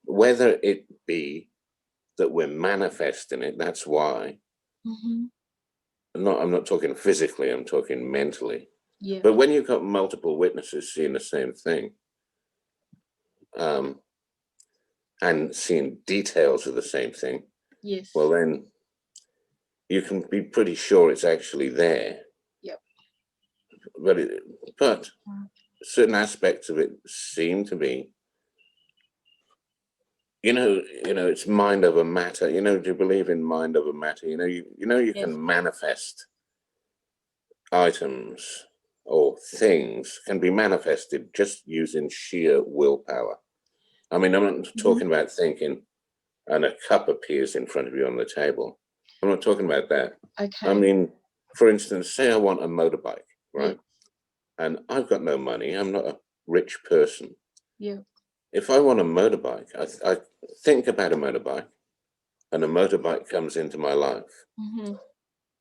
whether it be that we're manifesting it, that's why. I'm not talking physically, I'm talking mentally. Yeah. But when you've got multiple witnesses seeing the same thing, and seeing details of the same thing, yes, well, then you can be pretty sure it's actually there. Yep. But certain aspects of it seem to be, you know, it's mind over matter. You know, do you believe in mind over matter? You know, you yes. can manifest items or things can be manifested just using sheer willpower. I mean, I'm not talking about thinking and a cup appears in front of you on the table. I'm not talking about that. Okay. I mean, for instance, say I want a motorbike, right? Yeah. And I've got no money. I'm not a rich person. Yeah. If I want a motorbike, I think about a motorbike, and a motorbike comes into my life.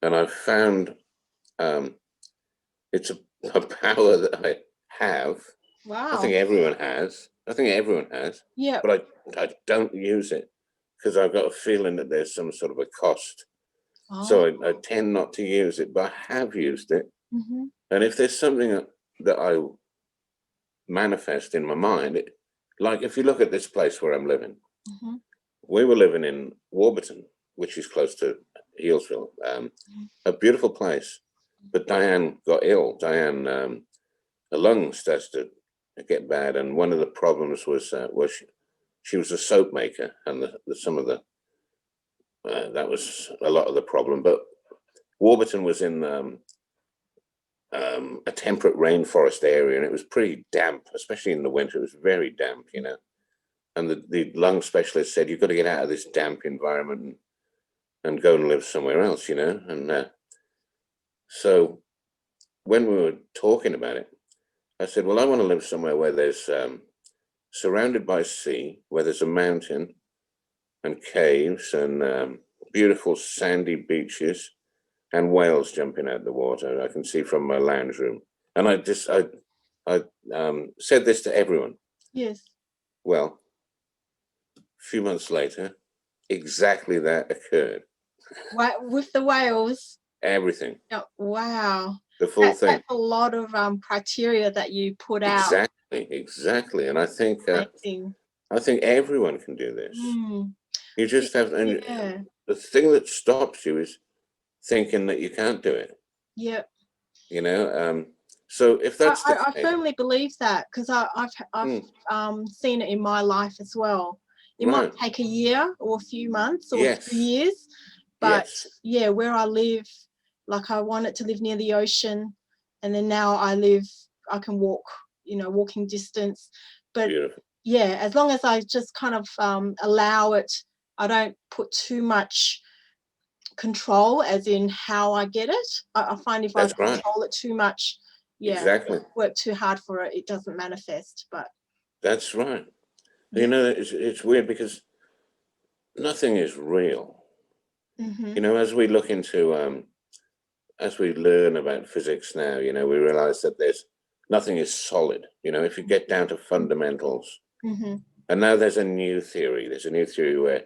And I've found it's a power that I have. Wow. I think everyone has. Yeah. But I don't use it because I've got a feeling that there's some sort of a cost. So I tend not to use it, but I have used it. And if there's something that I manifest in my mind, like if you look at this place where I'm living, we were living in Warburton, which is close to Healesville, a beautiful place. But Diane got ill. Diane, her lungs started to get bad, and one of the problems was she was a soap maker, and some of the that was a lot of the problem. But Warburton was in a temperate rainforest area, and it was pretty damp, especially in the winter. It was very damp, you know. And the lung specialist said, "You've got to get out of this damp environment and go and live somewhere else," you know. And so when we were talking about it, I said, "Well, I want to live somewhere where there's surrounded by sea, where there's a mountain and caves and beautiful sandy beaches and whales jumping out the water. I can see from my lounge room." And I said this to everyone. Yes. Well, a few months later, exactly that occurred. With the whales? Everything. Oh, wow. The full thing. That's a lot of criteria that you put out. Exactly. And I think everyone can do this. You just have, and the thing that stops you is thinking that you can't do it. Yeah. You know, so if that's I firmly believe that, because I've seen it in my life as well. It might take a year or a few months or 2 years, but yeah, where I live, like I wanted to live near the ocean, and then now I can walk, walking distance. But beautiful. Yeah, as long as I just kind of allow it, I don't put too much control, as in how I get it. I find if I control it too much, work too hard for it, it doesn't manifest. But that's right. You know, it's weird because nothing is real. You know, as we look into as we learn about physics now, you know, we realize that nothing is solid. You know, if you get down to fundamentals, and now there's a new theory. There's a new theory where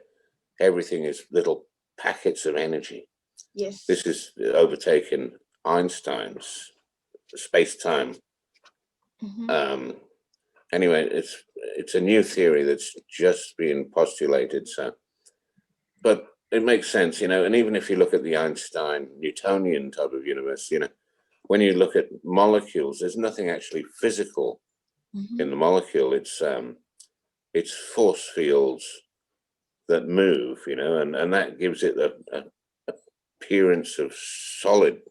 everything is little packets of energy. Yes. This is overtaken Einstein's space-time. Anyway, it's a new theory that's just being postulated. So, but it makes sense, you know. And even if you look at the Einstein Newtonian type of universe, you know, when you look at molecules, there's nothing actually physical in the molecule. It's force fields that move, you know, and that gives it the appearance of solid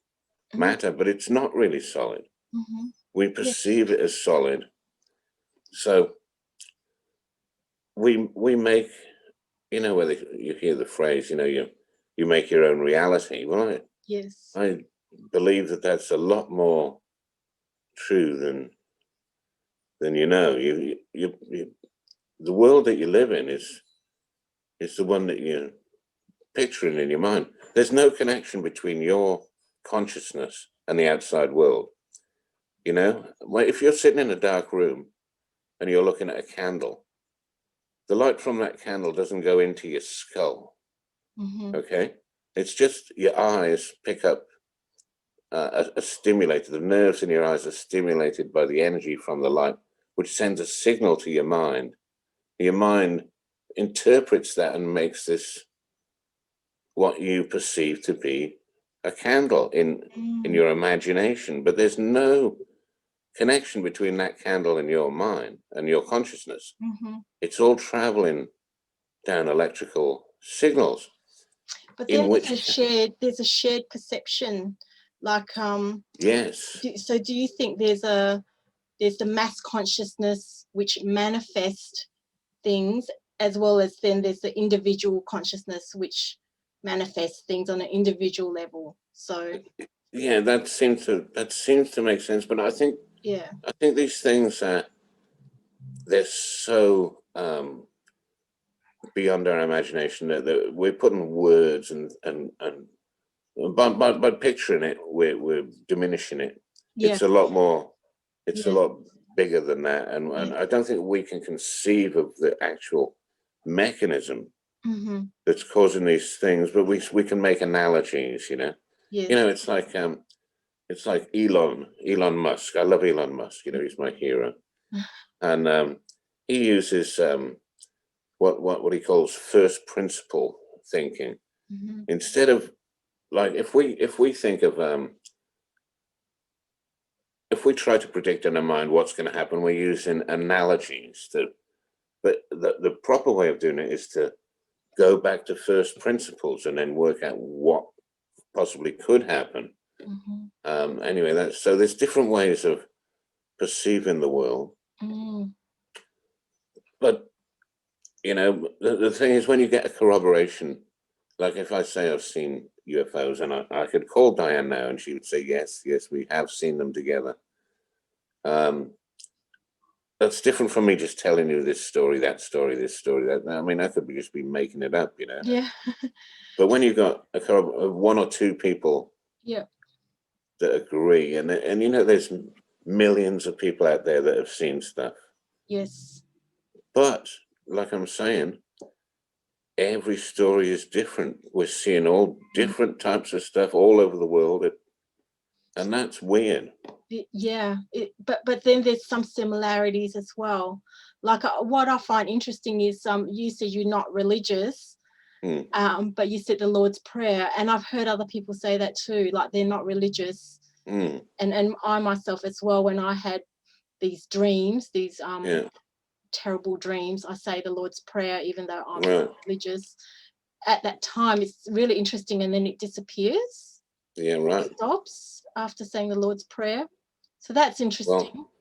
matter, but it's not really solid. We perceive it as solid. So we make, you know, whether you hear the phrase, you know, you make your own reality. Well, I believe that that's a lot more true than you know. The world that you live in is the one that you're picturing in your mind. There's no connection between your consciousness and the outside world. You know, if you're sitting in a dark room and you're looking at a candle, the light from that candle doesn't go into your skull. Okay, it's just your eyes pick up a stimulator. The nerves in your eyes are stimulated by the energy from the light, which sends a signal to your mind. Your mind interprets that and makes this what you perceive to be a candle in your imagination. But there's no connection between that candle and your mind and your consciousness. It's all traveling down electrical signals. But then there's a shared perception, like yes. So do you think there's the mass consciousness which manifests things, as well as then there's the individual consciousness which manifests things on an individual level. So yeah, that seems to make sense. But I think these things they're so beyond our imagination that we're putting words and by picturing it, we're diminishing it. yeah, It's a lot more. It's a yeah, lot bigger than that, and I don't think we can conceive of the actual mechanism mm-hmm. that's causing these things. But we can make analogies. Yes. It's like Elon Musk. I love Elon Musk. He's my hero, and he uses what he calls first principle thinking. Mm-hmm. Instead of, like, if we think of if we try to predict in our mind what's going to happen, we're using analogies. But the proper way of doing it is to go back to first principles and then work out what possibly could happen. Mm-hmm. Anyway, so there's different ways of perceiving the world. Mm. But the thing is, when you get a corroboration, like if I say I've seen UFOs, and I could call Diane now and she would say, yes, we have seen them together. That's different from me just telling you this story, that story, this story, that. I mean, I could just be making it up, Yeah. But when you've got one or two people that agree, and there's millions of people out there that have seen stuff. Yes. But like I'm saying, every story is different. We're seeing all different types of stuff all over the world, and that's weird. Yeah, but then there's some similarities as well. Like what I find interesting is you said you're not religious, but you said the Lord's Prayer, and I've heard other people say that too, like they're not religious. And I myself as well, when I had these dreams, these terrible dreams, I say the Lord's Prayer even though I'm not religious. At that time it's really interesting, and then it disappears. It stops after saying the Lord's Prayer. So that's interesting. Well,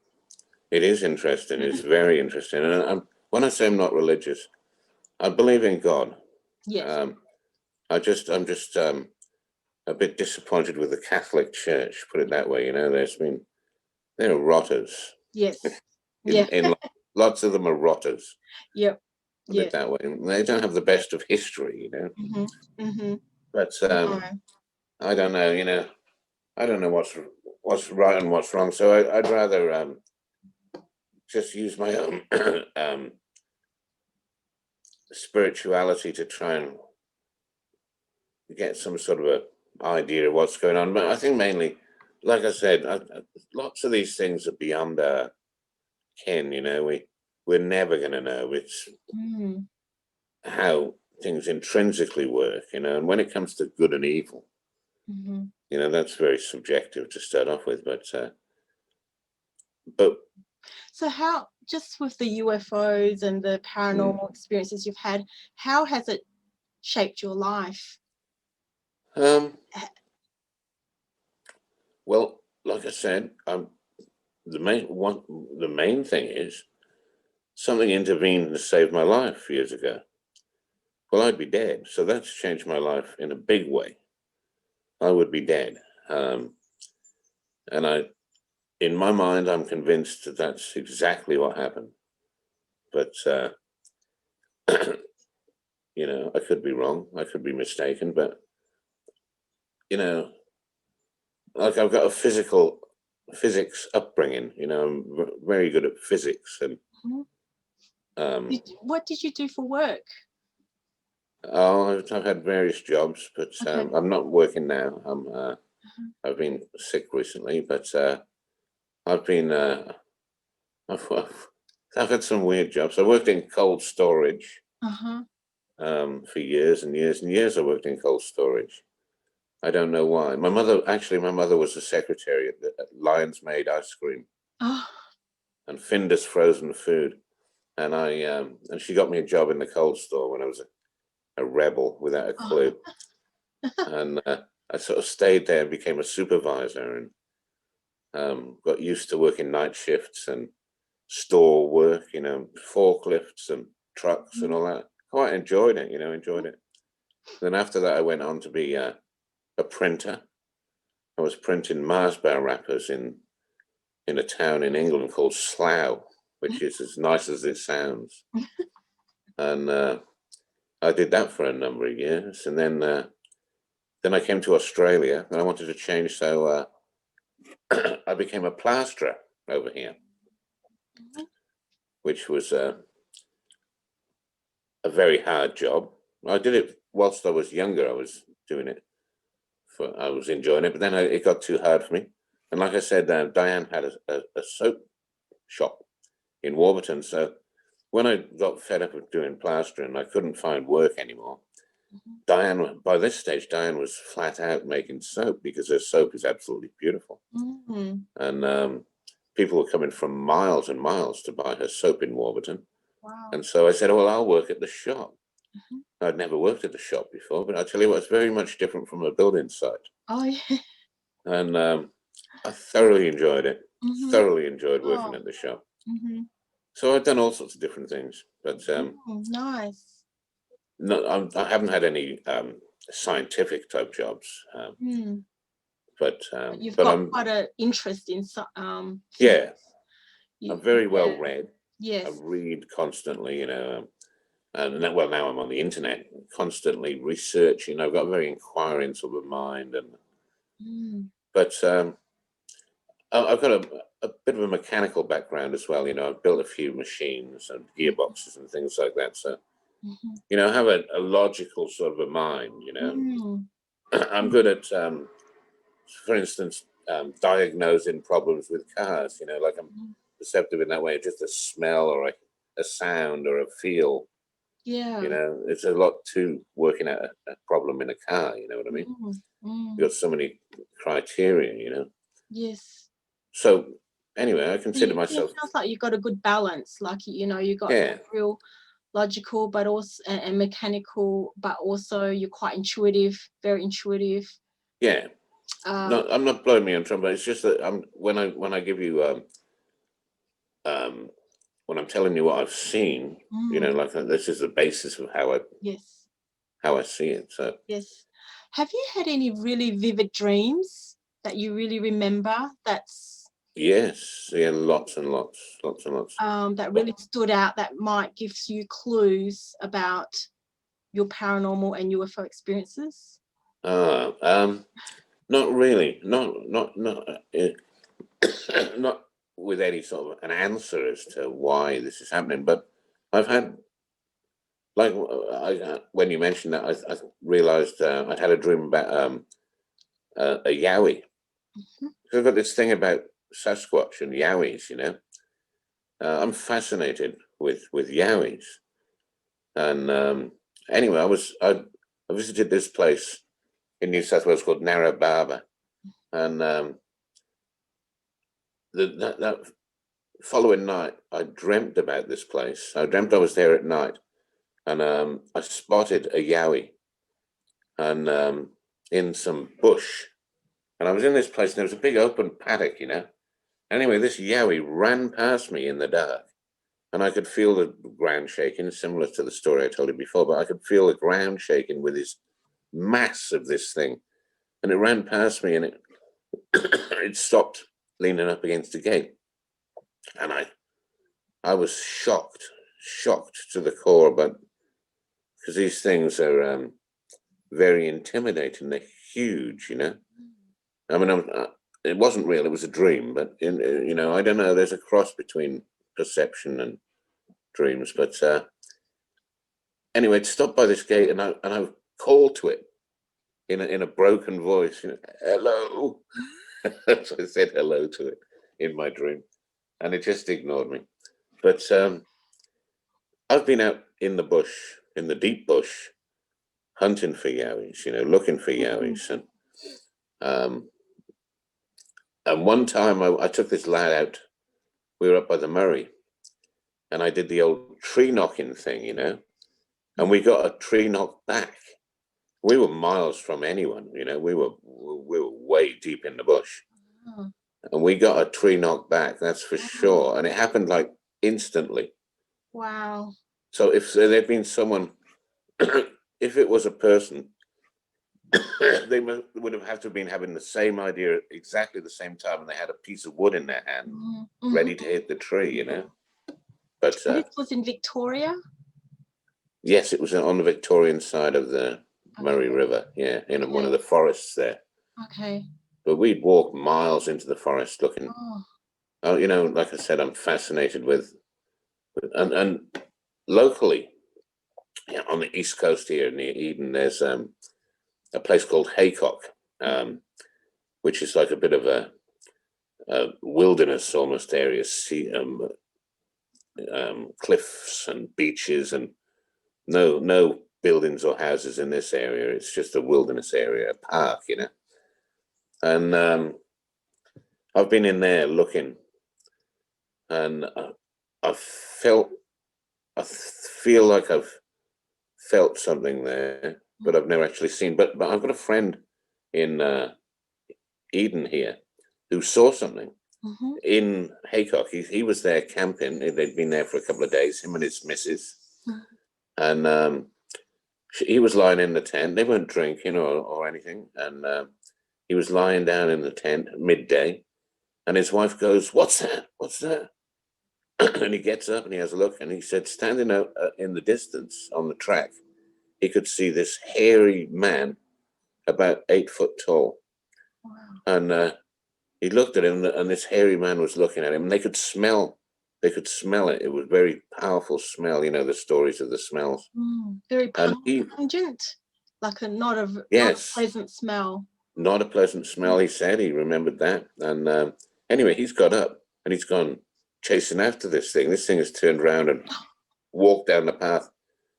it is interesting. It's very interesting. And when I say I'm not religious, I believe in God. Yes. I'm just a bit disappointed with the Catholic Church, put it that way. They're rotters. Yes. In lots of them are rotters. Yep. Put it that way. They don't have the best of history, Mm-hmm. Mm-hmm. But I don't know. I don't know what's right and what's wrong. So I'd rather just use my own spirituality to try and get some sort of a idea of what's going on. But I think mainly, like I said, lots of these things are beyond our ken. We're never going to know. It's how things intrinsically work. And when it comes to good and evil, that's very subjective to start off with. But so how, just with the UFOs and the paranormal experiences you've had, how has it shaped your life? Well, like I said, the main thing is something intervened to save my life years ago. Well, I'd be dead, so that's changed my life in a big way. I would be dead, and in my mind, I'm convinced that that's exactly what happened. But I could be wrong. I could be mistaken. But like I've got a physics upbringing. I'm very good at physics, and what did you do for work? I've had various jobs, but I'm not working now. I've been sick recently, but I've been I've had some weird jobs. I worked in cold storage for years and years and years. I worked in cold storage. I don't know why. My mother was a secretary at Lion's Made ice cream and Findus frozen food, and and she got me a job in the cold store when I was a rebel without a clue, and I sort of stayed there and became a supervisor, and got used to working night shifts and store work, forklifts and trucks and all that. Quite enjoyed it, enjoyed it. Then after that, I went on to be a printer. I was printing Mars bar wrappers in a town in England called Slough, which is as nice as it sounds. And I did that for a number of years. And then I came to Australia and I wanted to change. So I became a plasterer over here, which was a very hard job. I did it whilst I was younger. I was doing it I was enjoying it, but then it got too hard for me. And like I said, Diane had a soap shop in Warburton. So when I got fed up of doing plastering, I couldn't find work anymore. By this stage, Diane was flat out making soap because her soap is absolutely beautiful. And people were coming from miles and miles to buy her soap in Warburton. Wow. And so I said, well, I'll work at the shop. I'd never worked at the shop before, but I tell you what, it's very much different from a building site. Oh, yeah. And I thoroughly enjoyed it. Thoroughly enjoyed working at the shop. So I've done all sorts of different things, but nice. No, I haven't had any scientific type jobs. But you've got quite an interest in yeah. I'm very well read. Yes. I read constantly, and now I'm on the internet, constantly researching. I've got a very inquiring sort of mind, but I've got a bit of a mechanical background as well. I've built a few machines and gearboxes and things like that. So, I have a logical sort of a mind. I'm good at, for instance, diagnosing problems with cars. Like I'm perceptive in that way. Just a smell or a sound or a feel. Yeah. It's a lot to working out a problem in a car. You know what I mean? You've got so many criteria. Yes. So anyway, I consider myself. It sounds like you've got a good balance. Like you got real logical, but also and mechanical, but also you're quite intuitive, very intuitive. Yeah. No, I'm not blowing me on trumpet. It's just that when I give you when I'm telling you what I've seen, like this is the basis of how I see it. So yes. Have you had any really vivid dreams that you really remember? Yes, lots and lots. That really stood out. That might give you clues about your paranormal and UFO experiences. Not really. Not not with any sort of an answer as to why this is happening. But I've had, like, when you mentioned that, I realized I'd had a dream about a yowie. I've got this thing about Sasquatch and yowies. I'm fascinated with yowies. And anyway, I visited this place in New South Wales called Narra Barber, and that following night, I dreamt about this place. I dreamt I was there at night, and I spotted a yowie, and in some bush, and I was in this place, and there was a big open paddock, Anyway, this yowie ran past me in the dark, and I could feel the ground shaking, similar to the story I told you before, but I could feel the ground shaking with this mass of this thing, and it ran past me, and it stopped leaning up against the gate, and I was shocked to the core, but because these things are very intimidating. They're huge, I mean, it wasn't real; it was a dream. But I don't know. There's a cross between perception and dreams. But anyway, it stopped by this gate, and I called to it in a broken voice. Hello. So I said hello to it in my dream, and it just ignored me. But I've been out in the bush, in the deep bush, hunting for yowies, looking for yowies. And one time I took this lad out. We were up by the Murray, and I did the old tree knocking thing, and we got a tree knock back. We were miles from anyone, we were way deep in the bush. And we got a tree knock back, that's for sure. And it happened like instantly. Wow. So if there'd been someone, if it was a person, they would have had to have been having the same idea at exactly the same time, and they had a piece of wood in their hand, ready to hit the tree, you know. But this was in Victoria? Yes, it was on the Victorian side of the Murray River, yeah, in one of the forests there. Okay. But we'd walk miles into the forest looking. Oh, you know, like I said, I'm fascinated with and locally, yeah, on the east coast here near Eden, there's a place called Haycock, which is like a bit of a wilderness almost area, cliffs and beaches, and no buildings or houses in this area. It's just a wilderness area, a park, you know. And I've been in there looking, and I feel like I've felt something there, but I've never actually seen. But I've got a friend in Eden here who saw something in Haycock. He was there camping. They'd been there for a couple of days, him and his missus. And he was lying in the tent. They weren't drinking or anything. And he was lying down in the tent at midday. And his wife goes, "What's that? What's that?" And he gets up and he has a look. And he said, standing out in the distance on the track, he could see this hairy man about 8 foot tall. Wow. And he looked at him, and this hairy man was looking at him, and they could smell it. It was very powerful smell, you know, the stories of the smells. Very pungent, like not a pleasant smell. Not a pleasant smell, he said. He remembered that. And anyway, he's got up and he's gone chasing after this thing. This thing has turned around and walked down the path,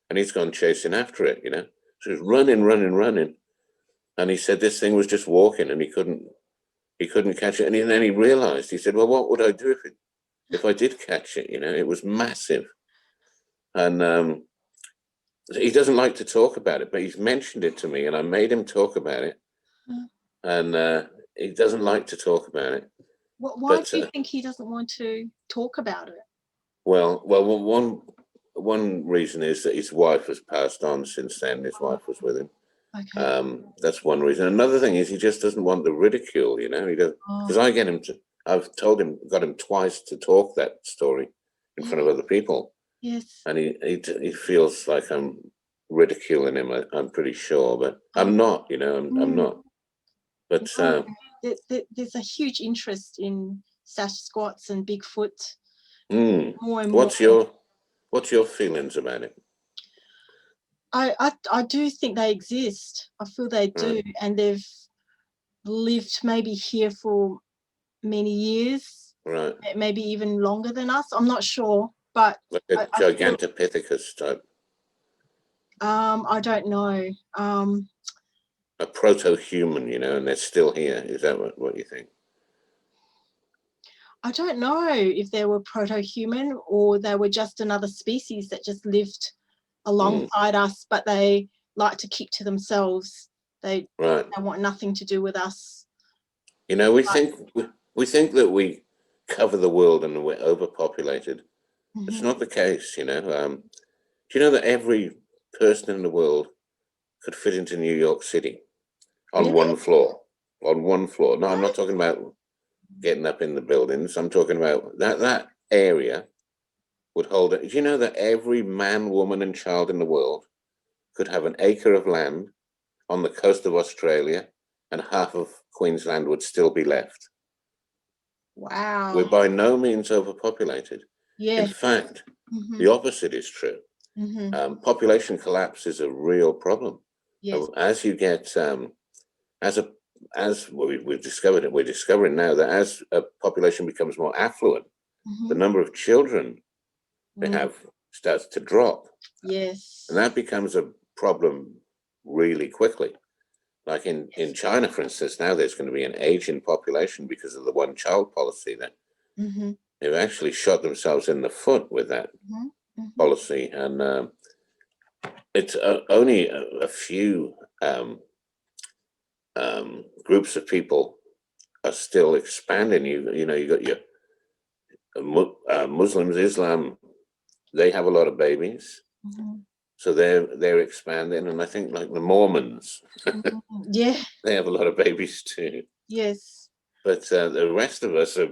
and he's gone chasing after it, you know. So he's running. And he said this thing was just walking, and he couldn't catch it. And then he realized, he said, well, what would I do if I did catch it? You know, it was massive. And he doesn't like to talk about it, but he's mentioned it to me, and I made him talk about it. And he doesn't like to talk about it. Why do you think he doesn't want to talk about it? Well, one reason is that his wife has passed on since then. His wife was with him. Okay. That's one reason. Another thing is he just doesn't want the ridicule, you know. He doesn't, because I've told him, got him twice to talk that story in front of other people. Yes. And he feels like I'm ridiculing him. I'm pretty sure, but I'm not. You know, I'm not. But there's a huge interest in Sasquatch and Bigfoot. More and more. What's your feelings about it? I do think they exist. I feel they do, and they've lived maybe here for many years, right? Maybe even longer than us. I'm not sure, but like a Gigantopithecus type. I don't know. A proto-human, you know, and they're still here. Is that what you think? I don't know if they were proto-human or they were just another species that just lived alongside us, but they like to keep to themselves. They want nothing to do with us. You know, we think that we cover the world and we're overpopulated. It's not the case, you know. Do you know that every person in the world could fit into New York City on one floor? On one floor. No, I'm not talking about getting up in the buildings. I'm talking about that area would hold it. Do you know that every man, woman, and child in the world could have an acre of land on the coast of Australia, and half of Queensland would still be left? Wow. We're by no means overpopulated. In fact, the opposite is true. Population collapse is a real problem. Yes. As you get, as we've discovered it, we're discovering now that as a population becomes more affluent, the number of children they have starts to drop. Yes. And that becomes a problem really quickly. Like in China, for instance, now there's going to be an aging population because of the one-child policy that they've actually shot themselves in the foot with that policy. And it's only a few groups of people are still expanding. You know, you got your Muslims, Islam, they have a lot of babies. Mm-hmm. So they're expanding, and I think like the Mormons, Mm-hmm. Yeah. they have a lot of babies too. Yes. But the rest of us are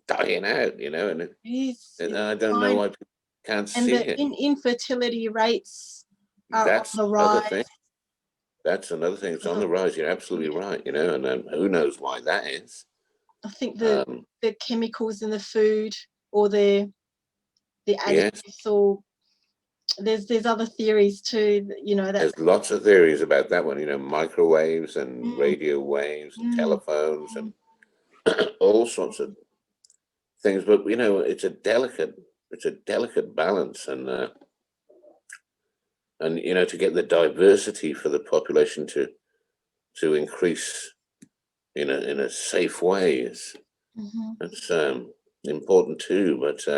dying out, you know, and It's I don't know fine. why people can't And see the it. infertility rates are on That's the another rise. thing. That's another thing. It's on the rise. You're absolutely right, you know, and who knows why that is. I think the chemicals in the food, or the Yes, additives, or there's other theories too, you know, that there's lots of theories about that one, you know, microwaves and mm, radio waves and mm, telephones mm, and all sorts of things. But you know, it's a delicate balance, and you know, to get the diversity for the population to increase in a safe way is mm-hmm. it's important too. But Do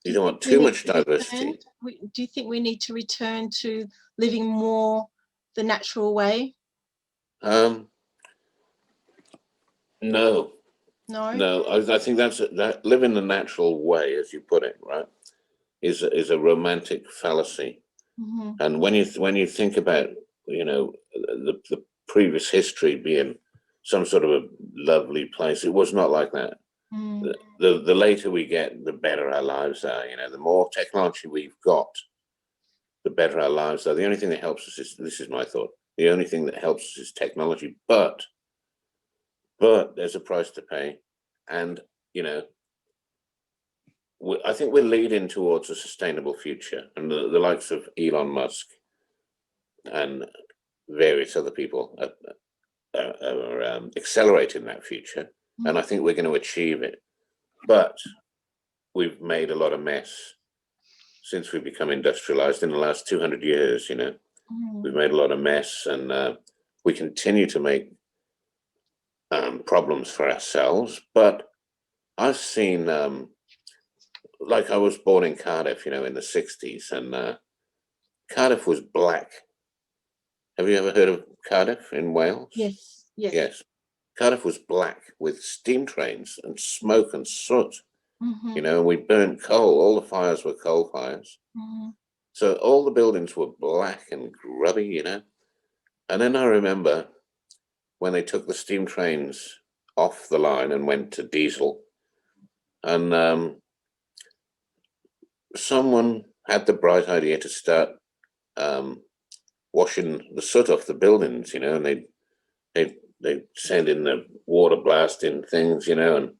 you you don't think want we too need much to return? diversity. Do you think we need to return to living more the natural way? Um, no, No. no. I think that living the natural way, as you put it, right, is a romantic fallacy. Mm-hmm. And when you think about, you know, the previous history being some sort of a lovely place, it was not like that. Mm. The later we get, the better our lives are. You know, the more technology we've got, the better our lives are. The only thing that helps us is, this is my thought, the only thing that helps us is technology. But there's a price to pay, and you know, I think we're leading towards a sustainable future, and the likes of Elon Musk and various other people are accelerating that future, and I think we're going to achieve it. But we've made a lot of mess since we become industrialized in the last 200 years. You know, Mm. we've made a lot of mess, and we continue to make problems for ourselves. But I've seen, like, I was born in Cardiff, you know, in the 60s, and Cardiff was black. Have you ever heard of Cardiff in Wales? Yes. Yes. Yes. Cardiff was black with steam trains and smoke and soot, Mm-hmm. you know, and we burnt coal. All the fires were coal fires. Mm-hmm. So all the buildings were black and grubby, you know. And then I remember when they took the steam trains off the line and went to diesel, and someone had the bright idea to start um, washing the soot off the buildings, you know, and they send in the water blasting things, you know, and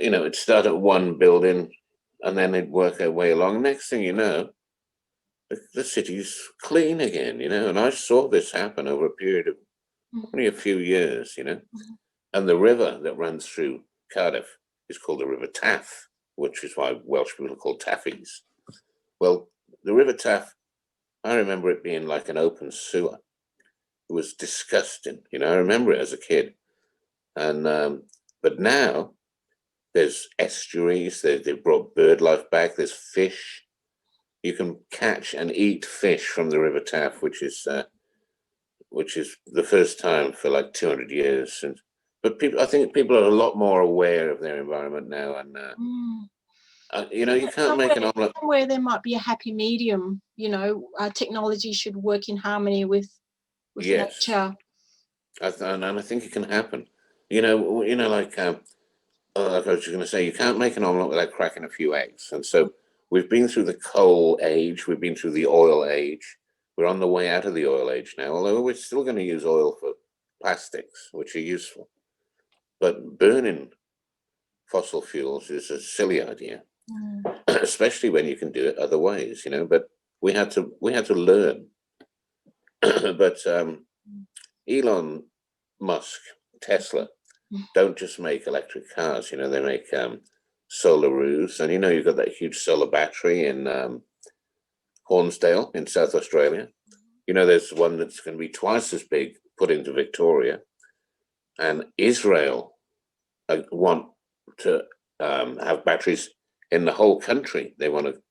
you know, it'd start at one building, and then they'd work their way along. Next thing you know, the city's clean again, you know. And I saw this happen over a period of only a few years, you know. And the river that runs through Cardiff is called the River Taff, which is why Welsh people are called Taffies. Well, the River Taff, I remember it being like an open sewer. It was disgusting, you know. I remember it as a kid, and but now there's estuaries. They've brought bird life back. There's fish. You can catch and eat fish from the River Taff, which is the first time for like 200 years since. But I think people are a lot more aware of their environment now, and you know, you can't make an omelette. Somewhere there might be a happy medium. You know, technology should work in harmony with Yes, nature. and I think it can happen. You know, like I was just going to say, you can't make an omelette without cracking a few eggs, and so we've been through the coal age, we've been through the oil age. We're on the way out of the oil age now, although we're still going to use oil for plastics, which are useful. But burning fossil fuels is a silly idea, especially when you can do it other ways, you know. But we had to learn. But Elon Musk, Tesla, don't just make electric cars. You know, they make solar roofs, and you know, you've got that huge solar battery in Hornsdale in South Australia. You know, there's one that's going to be twice as big put into Victoria, and Israel want to have batteries in the whole country. They want to,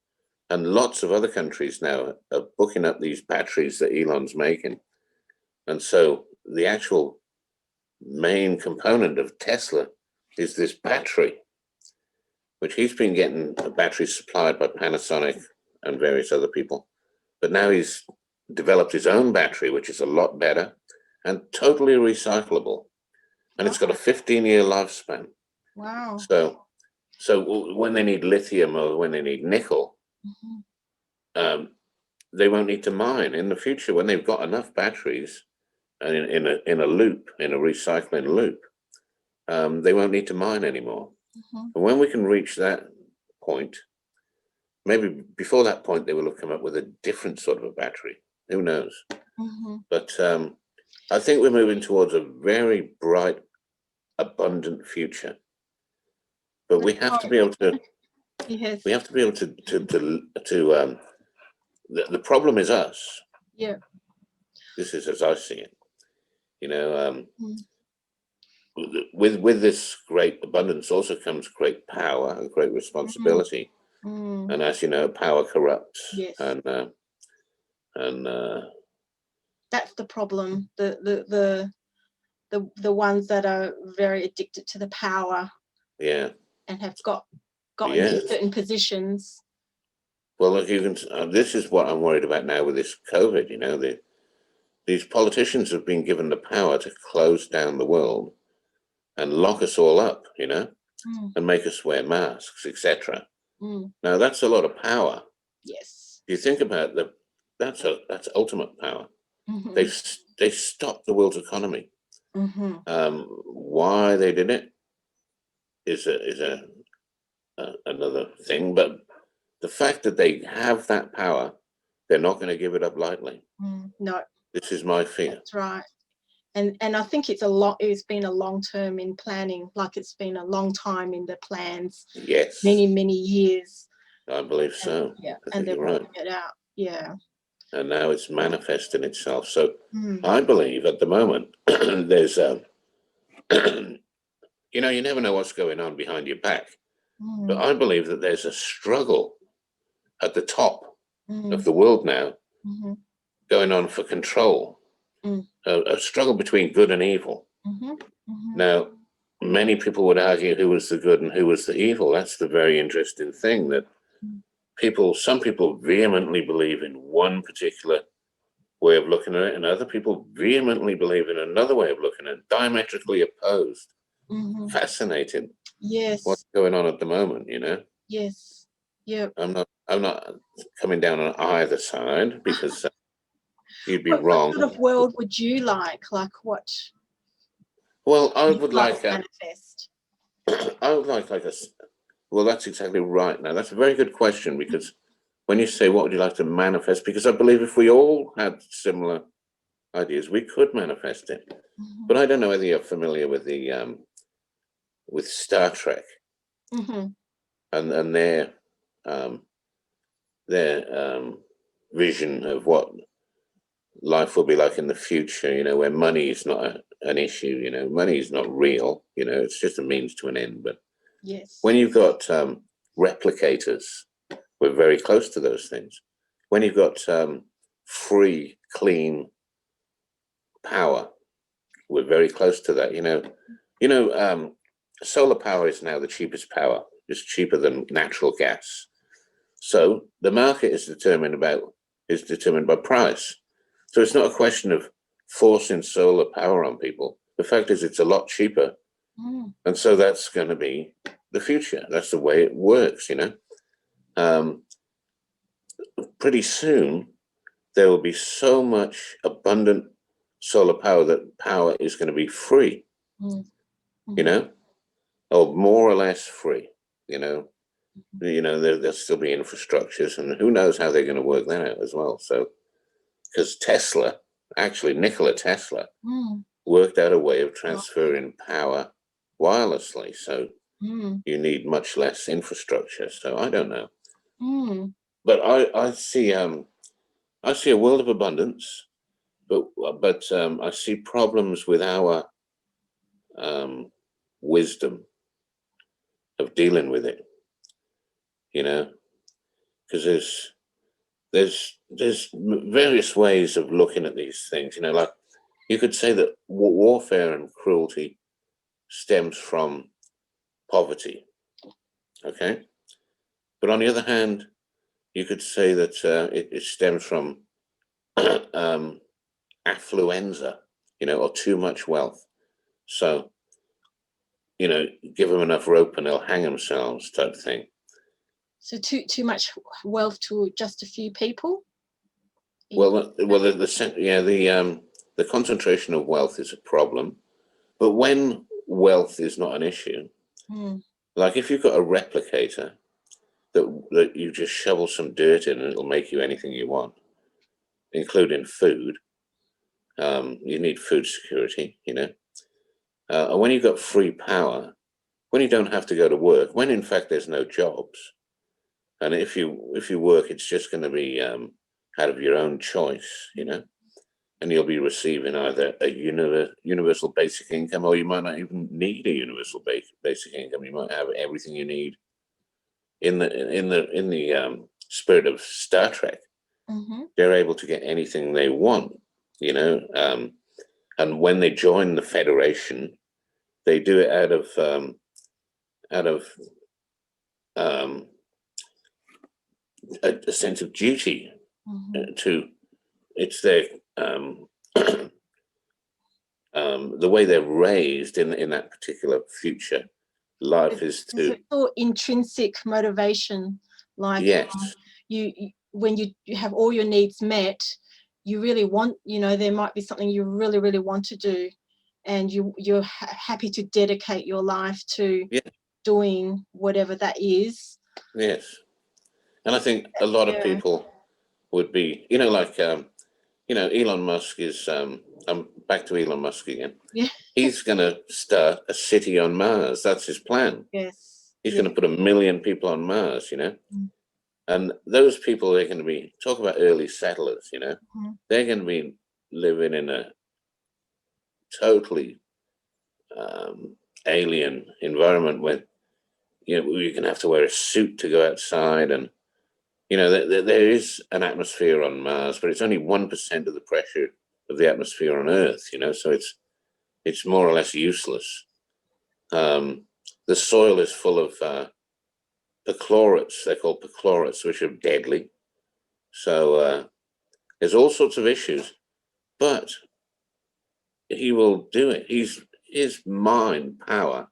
and lots of other countries now are booking up these batteries that Elon's making. And so the actual main component of Tesla is this battery. which he's been getting batteries supplied by Panasonic and various other people. But now he's developed his own battery, which is a lot better and totally recyclable. And it's got a 15-year lifespan. Wow. So when they need lithium or when they need nickel, they won't need to mine in the future when they've got enough batteries and in a loop, in a recycling loop. They won't need to mine anymore. And when we can reach that point, maybe before that point, they will have come up with a different sort of a battery. Who knows? But I think we're moving towards a very bright, abundant future. But we have to be able to. Yes. We have to be able to. The problem is us. Yeah. This is as I see it. You know, with this great abundance also comes great power and great responsibility. And as you know, power corrupts. Yes. And that's the problem. The ones that are very addicted to the power. Yeah. And have gotten in certain positions. Well, look, you can. This is what I'm worried about now with this COVID. You know, these politicians have been given the power to close down the world and lock us all up. You know, and make us wear masks, etc. Now that's a lot of power. Yes. You think about that's ultimate power. They stopped the world's economy. Why they did it is another thing, but the fact that they have that power, they're not going to give it up lightly. No. This is my fear. That's right. And I think it's been a long term in planning, like it's been a long time in the plans. Yes. Many years. I believe so. Yeah. And they're working it out. Yeah. And now it's manifesting itself. So I believe at the moment there's you know, you never know what's going on behind your back. But I believe that there's a struggle at the top of the world now going on for control, a struggle between good and evil. Now, many people would argue who was the good and who was the evil. That's the very interesting thing, that some people vehemently believe in one particular way of looking at it, and other people vehemently believe in another way of looking at it, diametrically opposed. Fascinating. Yes. What's going on at the moment, you know? Yes. Yeah. I'm not coming down on either side, because you'd be wrong. What sort of world would you like? Like what? Well, I would like manifest. I would like a. Well, that's exactly right. Now, that's a very good question, because when you say what would you like to manifest, because I believe if we all had similar ideas, we could manifest it. But I don't know whether you're familiar with the with Star Trek and their vision of what life will be like in the future. You know, where money is not an issue. You know, money is not real. You know, it's just a means to an end. But when you've got replicators, we're very close to those things. When you've got free, clean power, we're very close to that. You know, solar power is now the cheapest power. It's cheaper than natural gas. So the market is determined by price. So it's not a question of forcing solar power on people. The fact is, it's a lot cheaper, and so that's going to be the future. That's the way it works. You know. Pretty soon, there will be so much abundant solar power that power is going to be free, you know, or more or less free, you know. There'll still be infrastructures, and who knows how they're going to work that out as well. So, because Nikola Tesla, worked out a way of transferring power wirelessly. So you need much less infrastructure. So I don't know. But I see a world of abundance, but I see problems with our wisdom of dealing with it. You know, because there's various ways of looking at these things. You know, like you could say that warfare and cruelty stems from poverty. Okay. But on the other hand, you could say that it stems from affluenza, or too much wealth. So, give them enough rope and they'll hang themselves, type thing. So too much wealth to just a few people? Well, the concentration of wealth is a problem, but when wealth is not an issue, like if you've got a replicator that you just shovel some dirt in and it'll make you anything you want, including food. You need food security, and when you've got free power, when you don't have to go to work, when in fact there's no jobs, and if you work, it's just going to be out of your own choice, and you'll be receiving either a universal basic income, or you might not even need a universal basic income. You might have everything you need in the spirit of Star Trek. They're able to get anything they want, and when they join the Federation, they do it out of a sense of duty to it's their the way they're raised in that particular future life is to. It's all intrinsic motivation, like yes. You when you have all your needs met, you really want, there might be something you really, really want to do, and you're happy to dedicate your life to doing whatever that is. Yes. And I think a lot of people would be, like, Elon Musk is, I'm back to Elon Musk again. Yeah. He's going to start a city on Mars. That's his plan. Yes. He's going to put 1 million people on Mars, And those people are going to be, talk about early settlers, they're going to be living in a totally alien environment where, you're going to have to wear a suit to go outside. And, there is an atmosphere on Mars, but it's only 1% of the pressure of the atmosphere on Earth, so it's more or less useless. The soil is full of perchlorates. They're called perchlorates, which are deadly. So there's all sorts of issues, but he will do it. His mind power,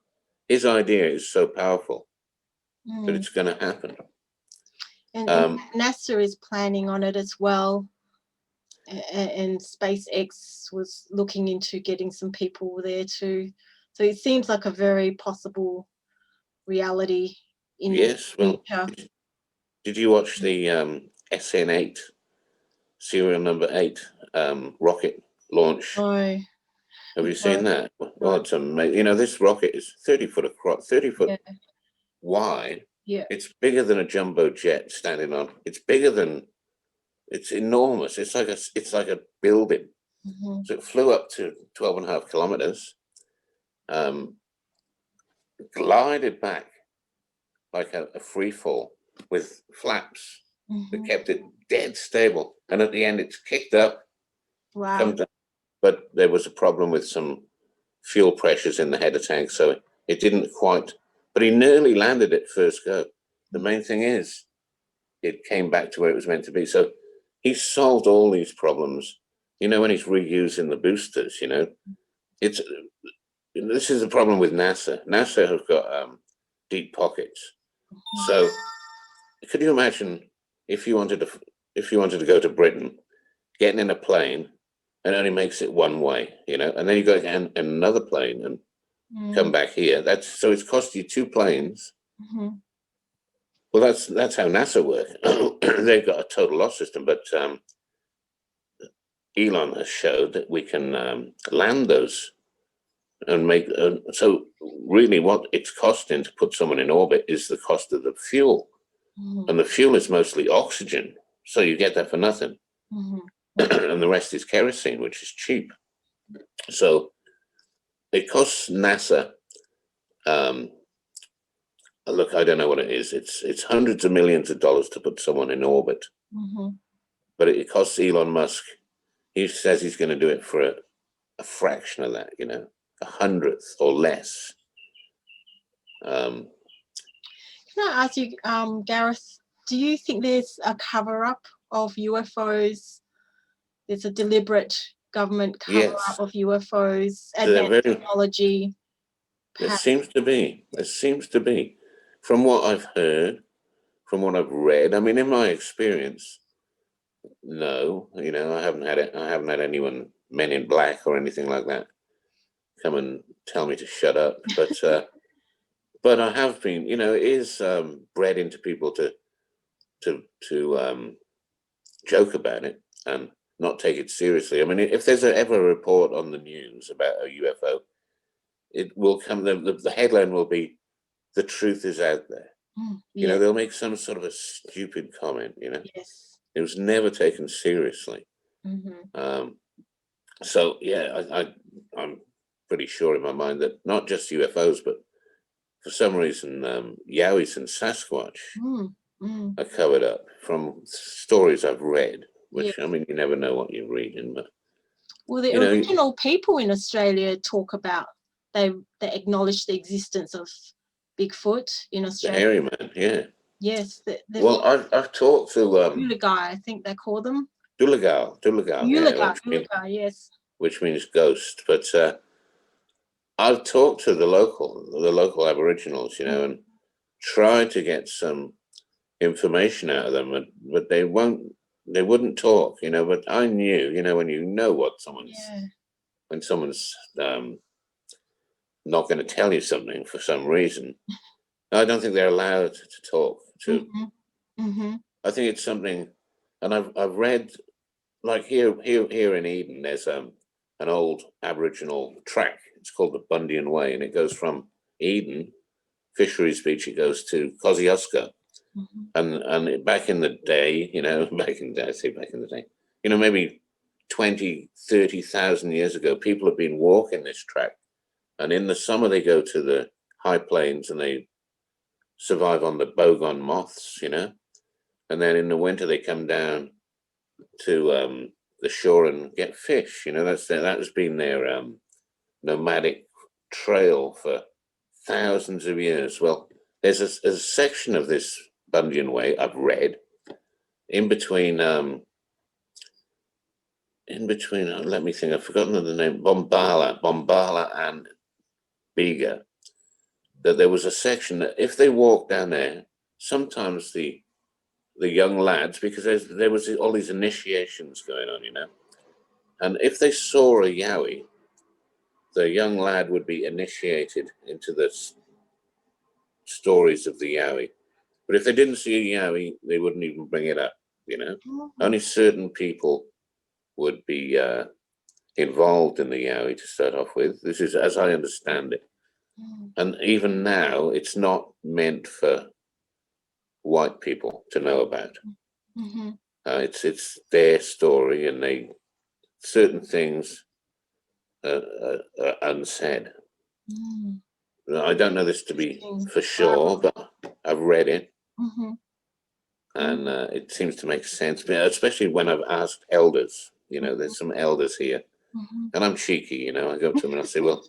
his idea is so powerful that it's going to happen. And NASA is planning on it as well. And SpaceX was looking into getting some people there too. So it seems like a very possible reality in the future. Did you watch the SN8 serial number 8 rocket launch? No. Have you seen that? Well, it's amazing. This rocket is 30 foot across, 30 foot wide. Yeah. It's bigger than a jumbo jet standing on. It's enormous. It's like a building. So it flew up to 12.5 kilometers, glided back like a free fall with flaps that kept it dead stable. And at the end, it's kicked up. Wow. Come down. But there was a problem with some fuel pressures in the header tank, so it didn't quite. But he nearly landed it first go. The main thing is, it came back to where it was meant to be. So he solved all these problems. When he's reusing the boosters, this is the problem with NASA. NASA have got deep pockets. So could you imagine if you wanted to go to Britain, getting in a plane and only makes it one way, and then you go in another plane and come back here. So it's cost you 2 planes. Well, that's how NASA work. They've got a total loss system, but Elon has showed that we can land those and make. So really, what it's costing to put someone in orbit is the cost of the fuel, and the fuel is mostly oxygen, so you get that for nothing, and the rest is kerosene, which is cheap. So it costs NASA. Look, I don't know what it is. It's hundreds of millions of dollars to put someone in orbit, but it costs Elon Musk. He says he's going to do it for a fraction of that, 100th or less. Can I ask you, Gareth, do you think there's a cover-up of UFOs? There's a deliberate government cover-up of UFOs, advanced technology? There seems to be. There seems to be. From what I've heard, from what I've read, I mean, in my experience, no, you know, I haven't had anyone, men in black or anything like that, come and tell me to shut up. But I have been, you know, it is bred into people to joke about it and not take it seriously. I mean, if there's ever a report on the news about a UFO, it will come. The headline will be, "The truth is out there." You know, they'll make some sort of a stupid comment. You know, it was never taken seriously. So yeah, I'm pretty sure in my mind that not just UFOs, but for some reason, Yowies and Sasquatch are covered up from stories I've read. Which I mean, you never know what you're reading, but well, the original people in Australia talk about they acknowledge the existence of Bigfoot in Australia. The hairy man, yeah. Yes. Well, I've talked to Ulagai, I think they call them. Dulagal, Ulagai, yes. Which means ghost. But I've talked to the local Aboriginals, you know, and tried to get some information out of them, but they wouldn't talk, you know. But I knew, you know, when you know what when someone's not going to tell you something for some reason, I don't think they're allowed to talk to. I think it's something, and I've read, like here in Eden, there's an old Aboriginal track. It's called the Bundian Way, and it goes from Eden Fisheries Beach. It goes to Kosciuszko, and back in the day, you know, back in the day, you know, maybe 20,000-30,000 years ago, people have been walking this track, and in the summer they go to the high plains and they survive on the bogon moths, you know, and then in the winter they come down to the shore and get fish. You know, that has been their nomadic trail for thousands of years. Well, there's a section of this Bundian Way I've read in between. Let me think. I've forgotten the name. Bombala, and Bega. That there was a section that if they walked down there, sometimes the young lads, because there was all these initiations going on, you know, and if they saw a Yowie, the young lad would be initiated into the stories of the Yowie. But if they didn't see a Yowie, they wouldn't even bring it up, you know. Only certain people would be involved in the Yowie to start off with. This is as I understand it. And even now, it's not meant for white people to know about. It's their story, and certain things are unsaid. I don't know this to be for sure, but I've read it, and it seems to make sense. Especially when I've asked elders. You know, there's some elders here, and I'm cheeky. You know, I go up to them and I say, "Well,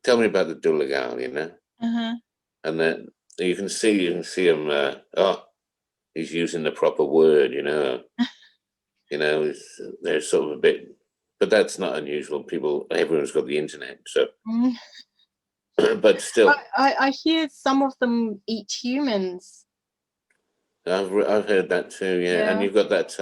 tell me about the Dooligal," you know, and then you can see him. He's using the proper word, you know. You know, they're sort of a bit, but that's not unusual. Everyone's got the internet, so. But still, I hear some of them eat humans. I've heard that too, yeah. And you've got that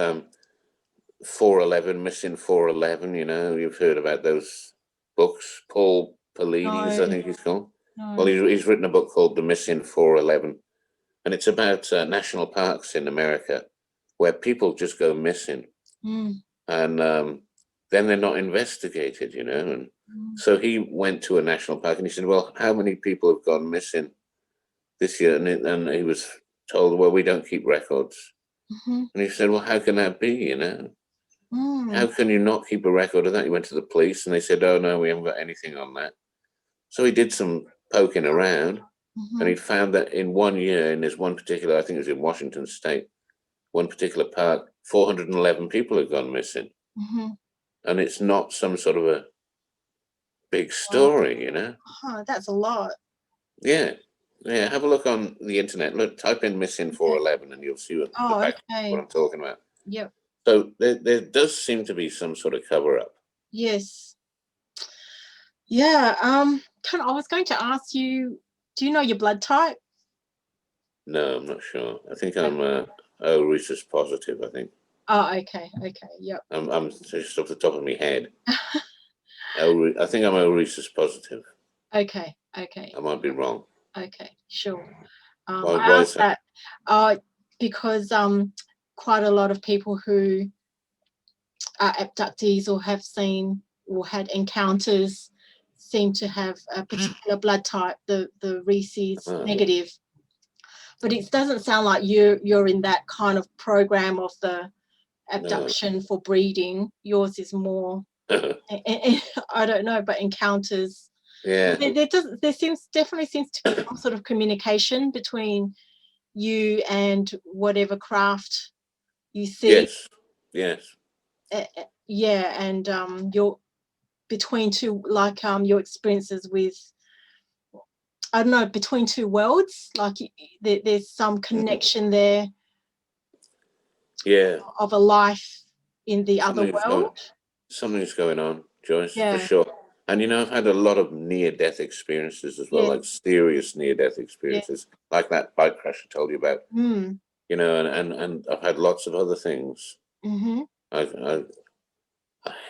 411, missing 411. You know, you've heard about those books. Paul Paulides, I think he's called. Well, he's written a book called The Missing 411, and it's about national parks in America where people just go missing, and then they're not investigated, you know. And so he went to a national park and he said, "Well, how many people have gone missing this year?" And he was told, "Well, we don't keep records." And he said, "Well, how can that be, you know? How can you not keep a record of that?" He went to the police and they said, "Oh, no, we haven't got anything on that." So he did some poking around, and he found that in 1 year, in this one particular, I think it was in Washington State, one particular park, 411 people had gone missing. And it's not some sort of a big story, you know? That's a lot. Yeah. Yeah, have a look on the internet. Look, type in missing 411 and you'll see what, what I'm talking about. Yep. So there does seem to be some sort of cover up. Yes. Yeah. I was going to ask you, do you know your blood type? No, I'm not sure. I think I'm O rhesus positive, I think. Oh, okay. Yep. I'm just off the top of my head. I think I'm O rhesus positive. Okay. I might be wrong. Okay, sure. Why is that? Because quite a lot of people who are abductees or have seen or had encounters seem to have a particular blood type, the rhesus negative. But it doesn't sound like you're in that kind of program of the abduction for breeding. Yours is more I don't know, but encounters. Yeah. There definitely seems to be some sort of communication between you and whatever craft you see. Yes. Yeah, and your between two, like your experiences with, I don't know, between two worlds, like there's some connection there. Yeah. Of a life in the other world. Something's going on, Joyce, for sure. And I've had a lot of near-death experiences as well, like serious near-death experiences, like that bike crash I told you about. And I've had lots of other things. I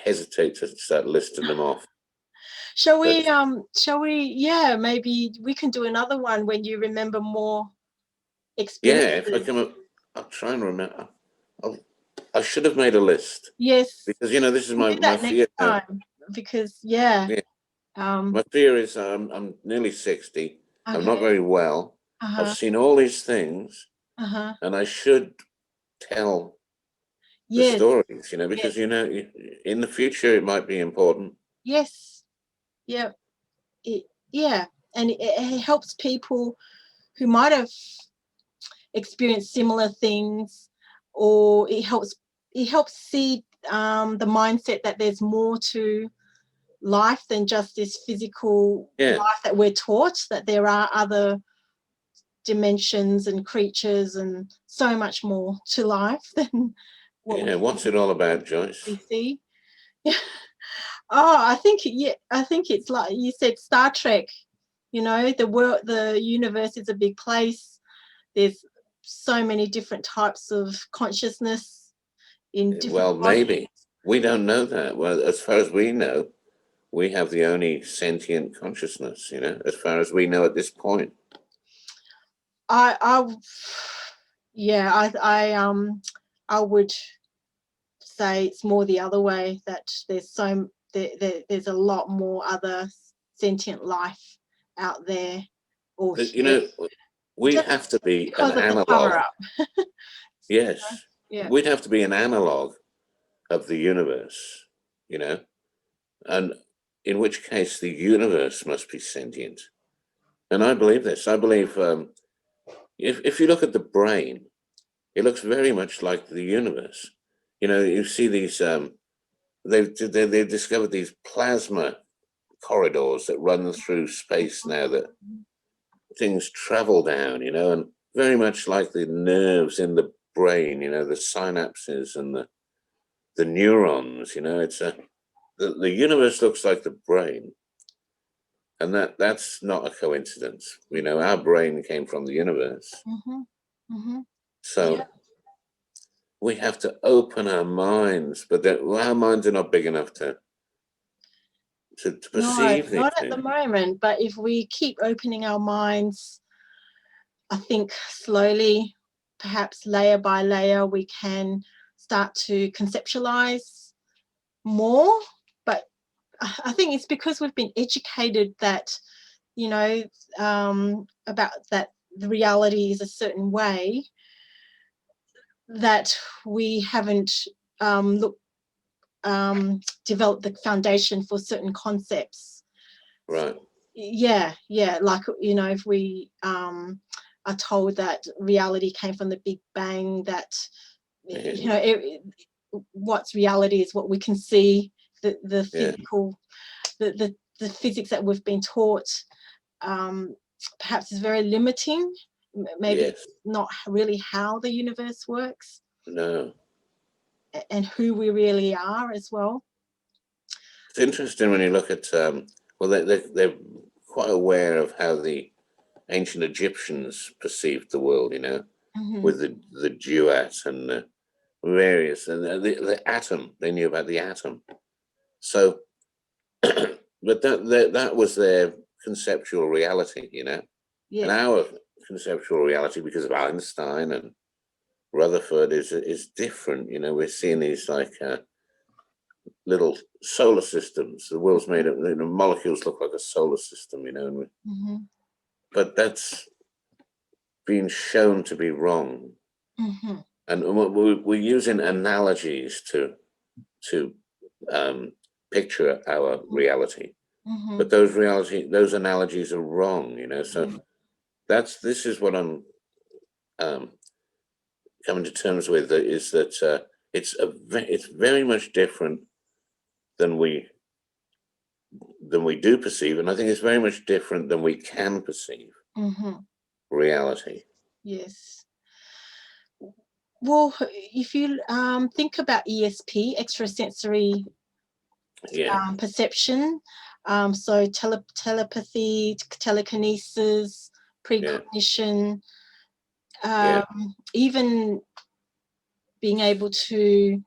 hesitate to start listing them off. Shall we? Yeah, maybe we can do another one when you remember more experiences. Yeah, if I come up, I'll try and remember. I should have made a list. Yes. Because this is my fear now. Because my fear is I'm nearly 60. Okay. I'm not very well. I've seen all these things, and I should tell the stories. Because in the future it might be important. Yes. Yeah. And it helps people who might have experienced similar things, or it helps see the mindset that there's more to life than just this physical life that we're taught, that there are other dimensions and creatures and so much more to life than what's it all about, Joyce? We see. I think it's like you said, Star Trek. The universe is a big place. There's so many different types of consciousness in different bodies. Maybe we don't know that. Well, as far as we know, we have the only sentient consciousness, as far as we know at this point. I would say it's more the other way, that there's a lot more other sentient life out there. Or we have to be an analog. Yes. We'd have to be an analog of the universe, and in which case the universe must be sentient. And I believe this. I believe if you look at the brain, it looks very much like the universe. You see these, they've discovered these plasma corridors that run through space now, that things travel down, and very much like the nerves in the brain, the synapses and the neurons, it's the universe looks like the brain. And that's not a coincidence. Our brain came from the universe. So we have to open our minds, but our minds are not big enough to perceive. No, not at the moment. But if we keep opening our minds, I think slowly, perhaps layer by layer, we can start to conceptualize more. But I think it's because we've been educated that, about that the reality is a certain way, that we haven't developed the foundation for certain concepts. Right. Yeah. Like, if we are told that reality came from the Big Bang, that what's reality is what we can see, the physical, the physics that we've been taught. perhaps is very limiting. Maybe Yes. it's not really how the universe works. No. And who we really are as well. It's interesting when you look at, well, they're quite aware of how the ancient Egyptians perceived the world, you know, with the duat and the various, and the atom. They knew about the atom. So, but that was their conceptual reality, you know. Yeah. And our conceptual reality, because of Einstein and Rutherford, is different. You know, we're seeing these like little solar systems. The world's made of, you know, molecules look like a solar system, you know. And but that's been shown to be wrong. And we're using analogies to picture our reality. But those analogies are wrong, you know. So this is what I'm coming to terms with, is that it's very much different than we do perceive, and I think it's very much different than we can perceive reality. Yes. Well, if you think about ESP, extrasensory perception, so telepathy, telekinesis, precognition, even being able to,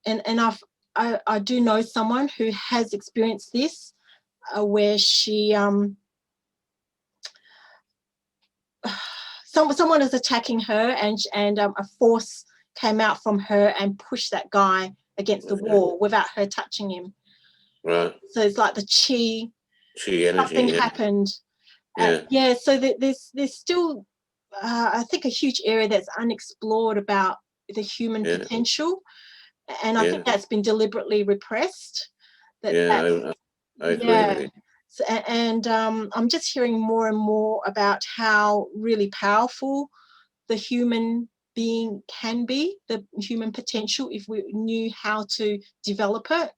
and I do know someone who has experienced this, where she someone is attacking her, and a force came out from her and pushed that guy against the wall without her touching him. Right. So it's like the chi energy. Something happened. So there's still, I think, a huge area that's unexplored about the human potential, and I think that's been deliberately repressed. I agree with you. So, and I'm just hearing more and more about how really powerful the human being can be, the human potential, if we knew how to develop it.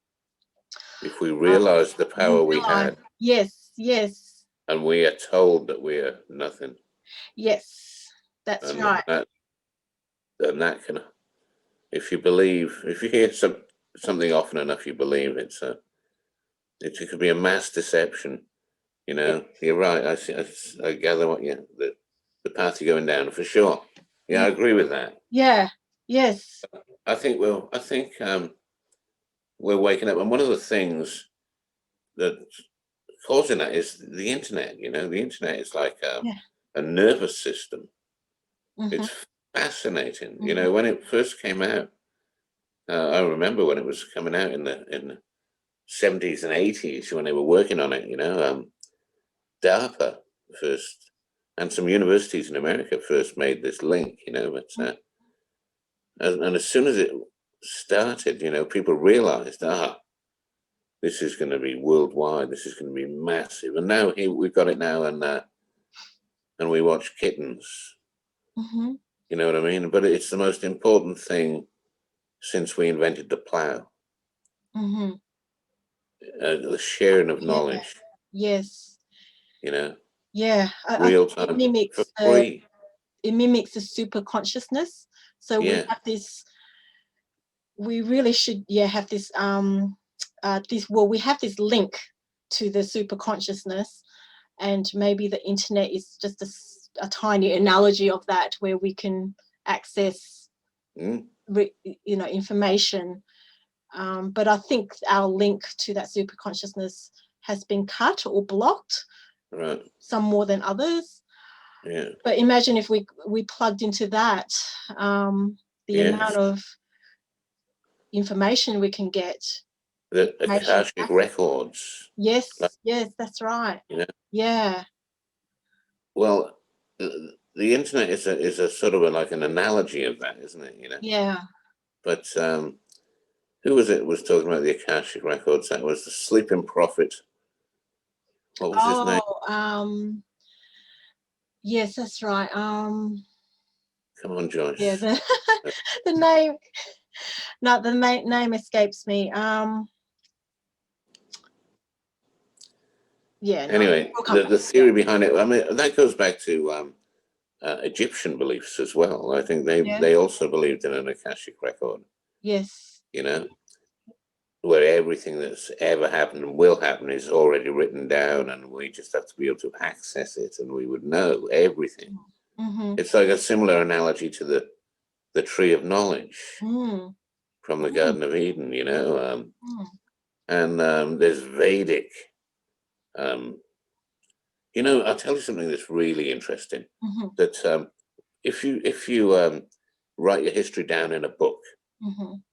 If we realize the power we had. Yes. And we are told that we are nothing. Yes, that's right. That can, if you believe, if you hear something often enough, you believe it could be a mass deception. You know, you're right. I gather what the path you're going down, for sure. Yeah, I agree with that. Yeah. Yes. I think we're waking up, and one of the things that's causing that is the internet. You know, the internet is like a nervous system. It's fascinating. You know, when it first came out, I remember when it was coming out in the 70s and 80s, when they were working on it. You know, DARPA first, and some universities in America first made this link. You know, but and as soon as it started, you know, people realized, this is going to be worldwide. This is going to be massive. And now we've got it now, and we watch kittens. You know what I mean? But it's the most important thing since we invented the plow. The sharing of knowledge. Yes. You know. Yeah. Real time. It mimics for free. It mimics the super consciousness. So we have this. We really should have this we have this link to the super consciousness, and maybe the internet is just a tiny analogy of that, where we can access information, but I think our link to that super consciousness has been cut or blocked, some more than others. But imagine if we plugged into that, the amount of information we can get. The Akashic records. Yes, that's right. You know? Yeah. Well, the internet is a sort of like an analogy of that, isn't it? You know. Yeah. But who was it was talking about the Akashic records? That was the sleeping prophet. What was his name? Yes, that's right. Come on, Joyce. Yeah, the name. No, the name escapes me. Yeah, no, Anyway, we'll come back. the theory behind it, I mean, that goes back to Egyptian beliefs as well. I think they also believed in an Akashic record. Yes. You know, where everything that's ever happened and will happen is already written down, and we just have to be able to access it, and we would know everything. Mm-hmm. It's like a similar analogy to the tree of knowledge from the Garden of Eden, you know. And there's Vedic. You know, I'll tell you something that's really interesting. That if you write your history down in a book,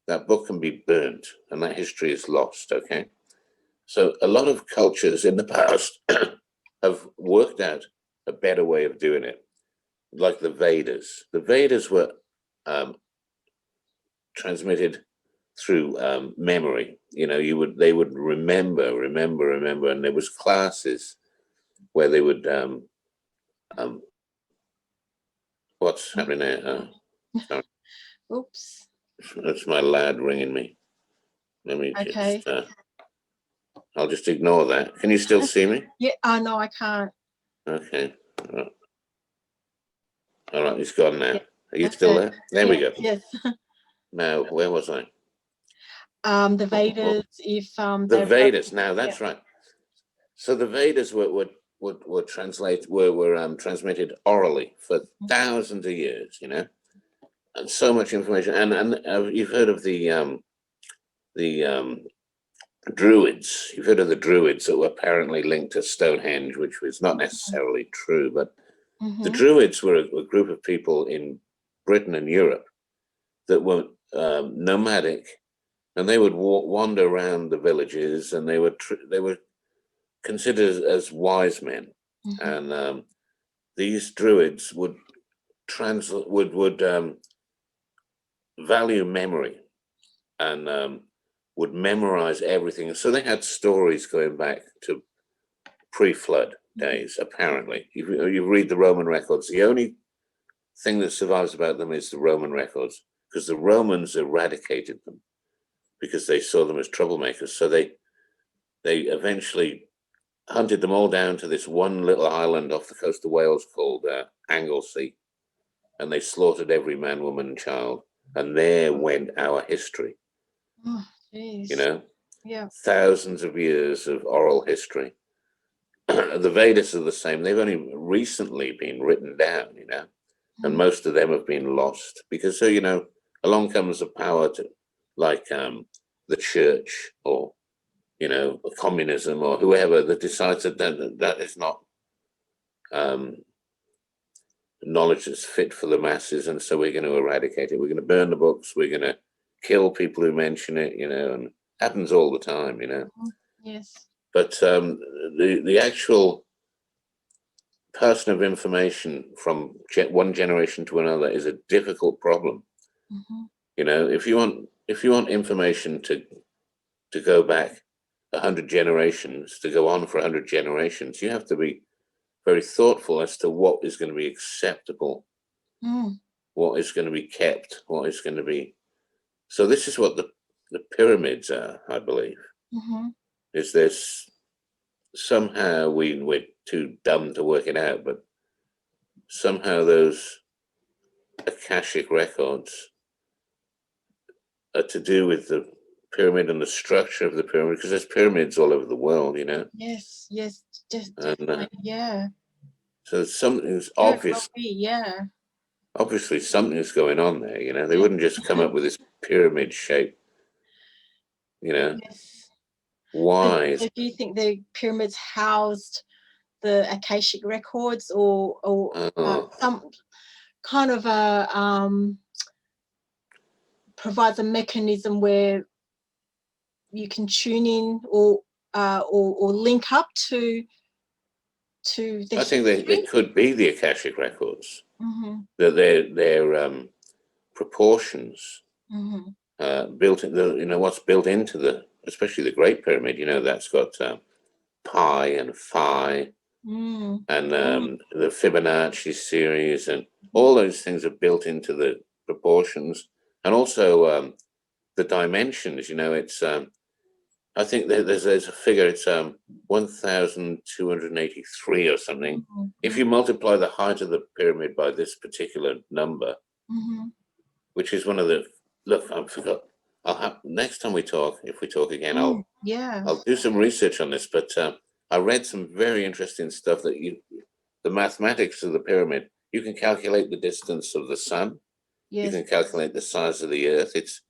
that book can be burnt, and that history is lost. Okay, so a lot of cultures in the past have worked out a better way of doing it, like the Vedas. The Vedas were transmitted through memory. You know, they would remember, and there was classes where they would what's happening there? Sorry. Oops. That's my lad ringing me. Let me Okay. just I'll just ignore that. Can you still see me? Yeah. Oh no, I can't. Okay. All right, he's gone now. Yeah. Are you still there? There we go. Yes. Now, where was I? The Vedas, if the Vedas. Now that's right. So the Vedas were transmitted orally for thousands of years, you know, and so much information. And you've heard of the Druids. You've heard of the Druids that were apparently linked to Stonehenge, which was not necessarily true, but the Druids were a group of people in Britain and Europe that were nomadic, and they would wander around the villages, and they were considered as wise men. And these Druids would value memory, and would memorize everything. So they had stories going back to pre-flood days. Apparently, you read the Roman records. The only thing that survives about them is the Roman records, because the Romans eradicated them because they saw them as troublemakers. So they eventually hunted them all down to this one little island off the coast of Wales called Anglesey, and they slaughtered every man, woman, and child. And there went our history. Oh, geez. You know, thousands of years of oral history. The Vedas are the same. They've only recently been written down, you know, and most of them have been lost because, so, you know, along comes a power to, like the church, or, you know, communism, or whoever that decides that that is not knowledge that's fit for the masses, and so we're going to eradicate it. We're going to burn the books. We're going to kill people who mention it, you know, and it happens all the time, you know. Yes. But the actual person of information from one generation to another is a difficult problem. You know, if you want information to go back 100 generations, to go on for 100 generations, you have to be very thoughtful as to what is going to be acceptable, what is going to be kept, what is going to be. So this is what the pyramids are, I believe. Is this somehow we're too dumb to work it out, but somehow those Akashic records are to do with the pyramid and the structure of the pyramid, because there's pyramids all over the world, you know. Yes. Just And yeah. so something's obvious. Yeah. Obviously, something's going on there, you know. They wouldn't just come up with this pyramid shape, you know. Yes. Why? So do you think the pyramids housed the Akashic records, or some kind of a provides a mechanism where you can tune in or link up to the I think they could be the Akashic records. That their proportions built in the, you know, what's built into the, especially the Great Pyramid, you know, that's got pi and phi, and the Fibonacci series, and all those things are built into the proportions, and also the dimensions. You know, it's I think there's a figure. It's 1,283 or something. Mm-hmm. If you multiply the height of the pyramid by this particular number, mm-hmm. which is one of the look, I forgot. I'll have next time we talk. If we talk again, I'll do some research on this. But I read some very interesting stuff that the mathematics of the pyramid. You can calculate the distance of the sun. Yes. You can calculate the size of the earth. It's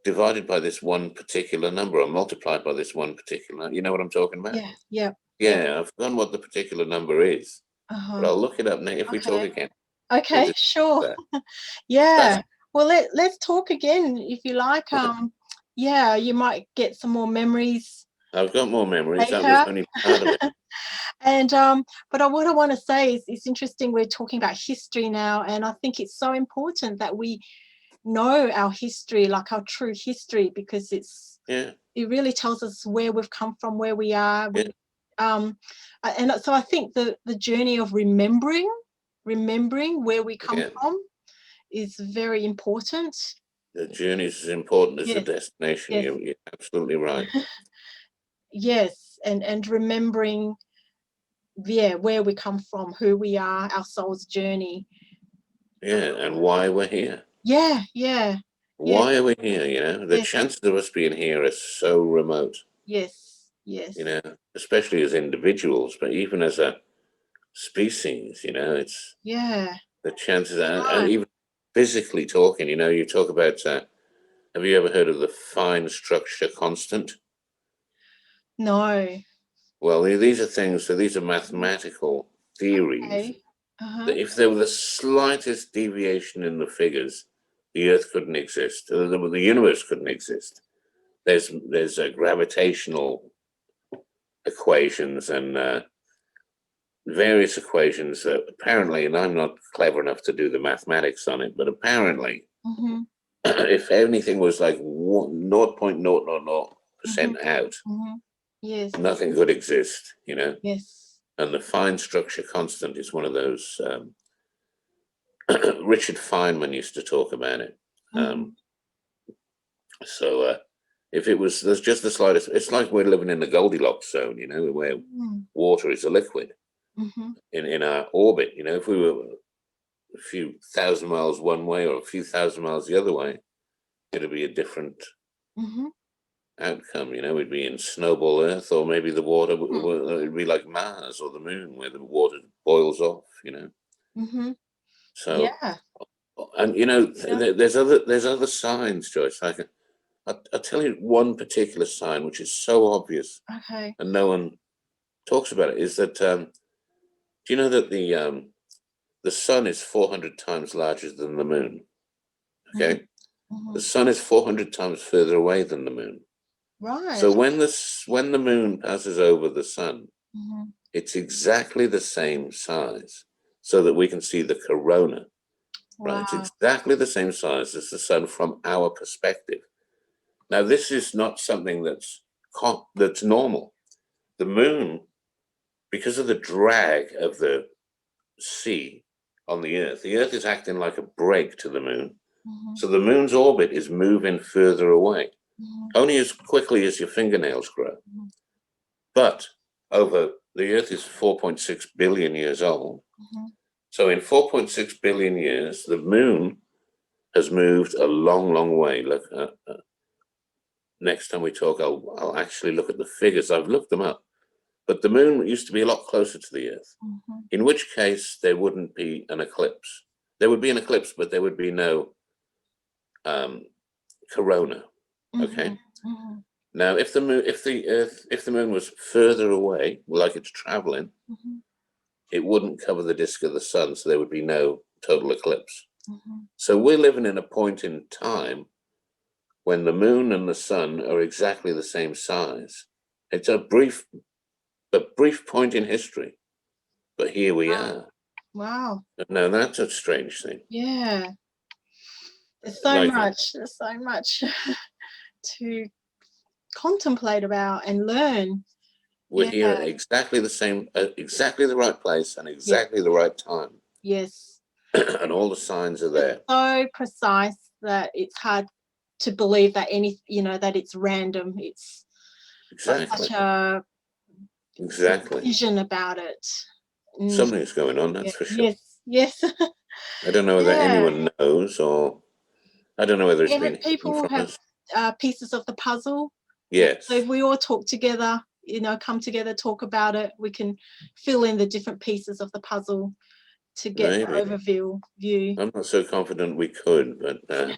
divided by this one particular number or multiplied by this one particular. You know what I'm talking about? Yeah. I've forgotten what the particular number is, but I'll look it up now if we talk again. Okay, sure. Yeah. Well, let's talk again if you like. Yeah, you might get some more memories. I've got more memories. Later. That was only part of it. And but what I want to say is it's interesting we're talking about history now, and I think it's so important that we know our history, like our true history, because it really tells us where we've come from, where we are. And so I think the journey of remembering where we come from is very important. The journey is as important as the destination. You're absolutely right. Yes, and remembering where we come from, who we are, our soul's journey. And why we're here. Why are we here? You know, the chances of us being here are so remote. Yes. You know, especially as individuals, but even as a species, you know, it's the chances and even physically talking, you know, you talk about have you ever heard of the fine structure constant? No. Well, these are things, so these are mathematical theories that if there were the slightest deviation in the figures, the Earth couldn't exist, the universe couldn't exist. There's gravitational equations and various equations that apparently, and I'm not clever enough to do the mathematics on it, but apparently, if anything was like 0.000% out, nothing could exist, you know. And the fine structure constant is one of those. Richard Feynman used to talk about it. So if it was, there's just the slightest, it's like we're living in the Goldilocks zone, you know, where water is a liquid in our orbit. You know, if we were a few thousand miles one way or a few thousand miles the other way, it'd be a different outcome. You know, we'd be in snowball Earth, or maybe the water it'd be like Mars or the moon, where the water boils off. You know. So, and you know, there's other signs, Joyce. I'll tell you one particular sign which is so obvious, and no one talks about it. Is that do you know that the sun is 400 times larger than the moon? Okay, the sun is 400 times further away than the moon. Right. So when the moon passes over the sun, it's exactly the same size, so that we can see the corona. Right, it's exactly the same size as the sun from our perspective. Now, this is not something that's normal. The moon, because of the drag of the sea on the Earth is acting like a brake to the moon. So the moon's orbit is moving further away, only as quickly as your fingernails grow. But over the Earth is 4.6 billion years old. So in 4.6 billion years, the moon has moved a long, long way. Look, next time we talk, I'll actually look at the figures. I've looked them up. But the moon used to be a lot closer to the Earth, in which case there wouldn't be an eclipse. There would be an eclipse, but there would be no corona. Okay. Now, if the moon was further away, like it's traveling, it wouldn't cover the disk of the sun, so there would be no total eclipse. So we're living in a point in time when the moon and the sun are exactly the same size. It's a brief point in history, but here we are. Wow. Now that's a strange thing. Yeah. There's so much to contemplate about and learn. We're here at exactly the same, exactly the right place and exactly the right time. Yes. And all the signs are there. It's so precise that it's hard to believe that that it's random. It's Exactly. such a Exactly. vision about it. Something's going on, that's for sure. Yes. I don't know whether anyone knows, or I don't know whether it's been hidden People from have us. pieces of the puzzle. Yes. So if we all talk together, come together, talk about it, we can fill in the different pieces of the puzzle to get the overview view. I'm not so confident we could, but it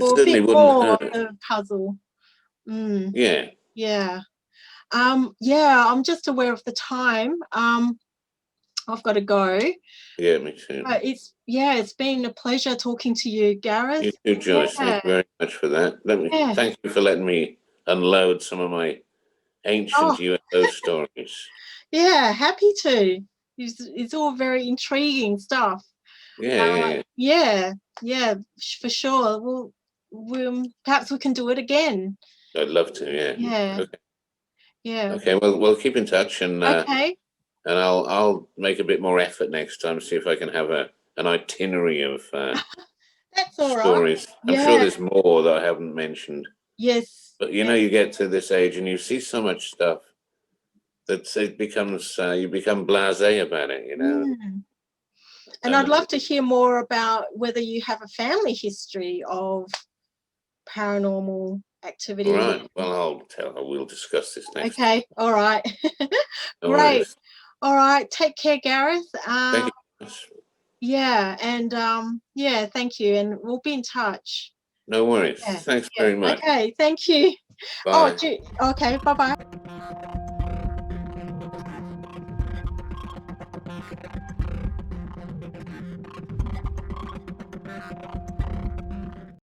or certainly a bit wouldn't more hurt. of the puzzle. Yeah. Yeah. I'm just aware of the time. I've got to go. Yeah, me too. But it's been a pleasure talking to you, Gareth. You too, Joyce. Thank you very much for that. Thank you for letting me unload some of my ancient UFO stories. Yeah, happy to. It's all very intriguing stuff. Yeah, for sure. We'll perhaps we can do it again. I'd love to. Yeah. Yeah. Okay. Yeah. Okay. Well, we'll keep in touch, and okay. And I'll make a bit more effort next time. See if I can have an itinerary of That's all stories. Right. I'm sure there's more that I haven't mentioned. Yes. But you get to this age and you see so much stuff that it becomes you become blasé about it. And I'd love to hear more about whether you have a family history of paranormal activity. All right. Well, we'll discuss this next. Okay. All right. No Great. worries. All right. Take care, Gareth. Thank you. Yeah. And thank you. And we'll be in touch. No worries. Yeah. Thanks very much. Okay. Thank you. Bye. Okay. Bye-bye.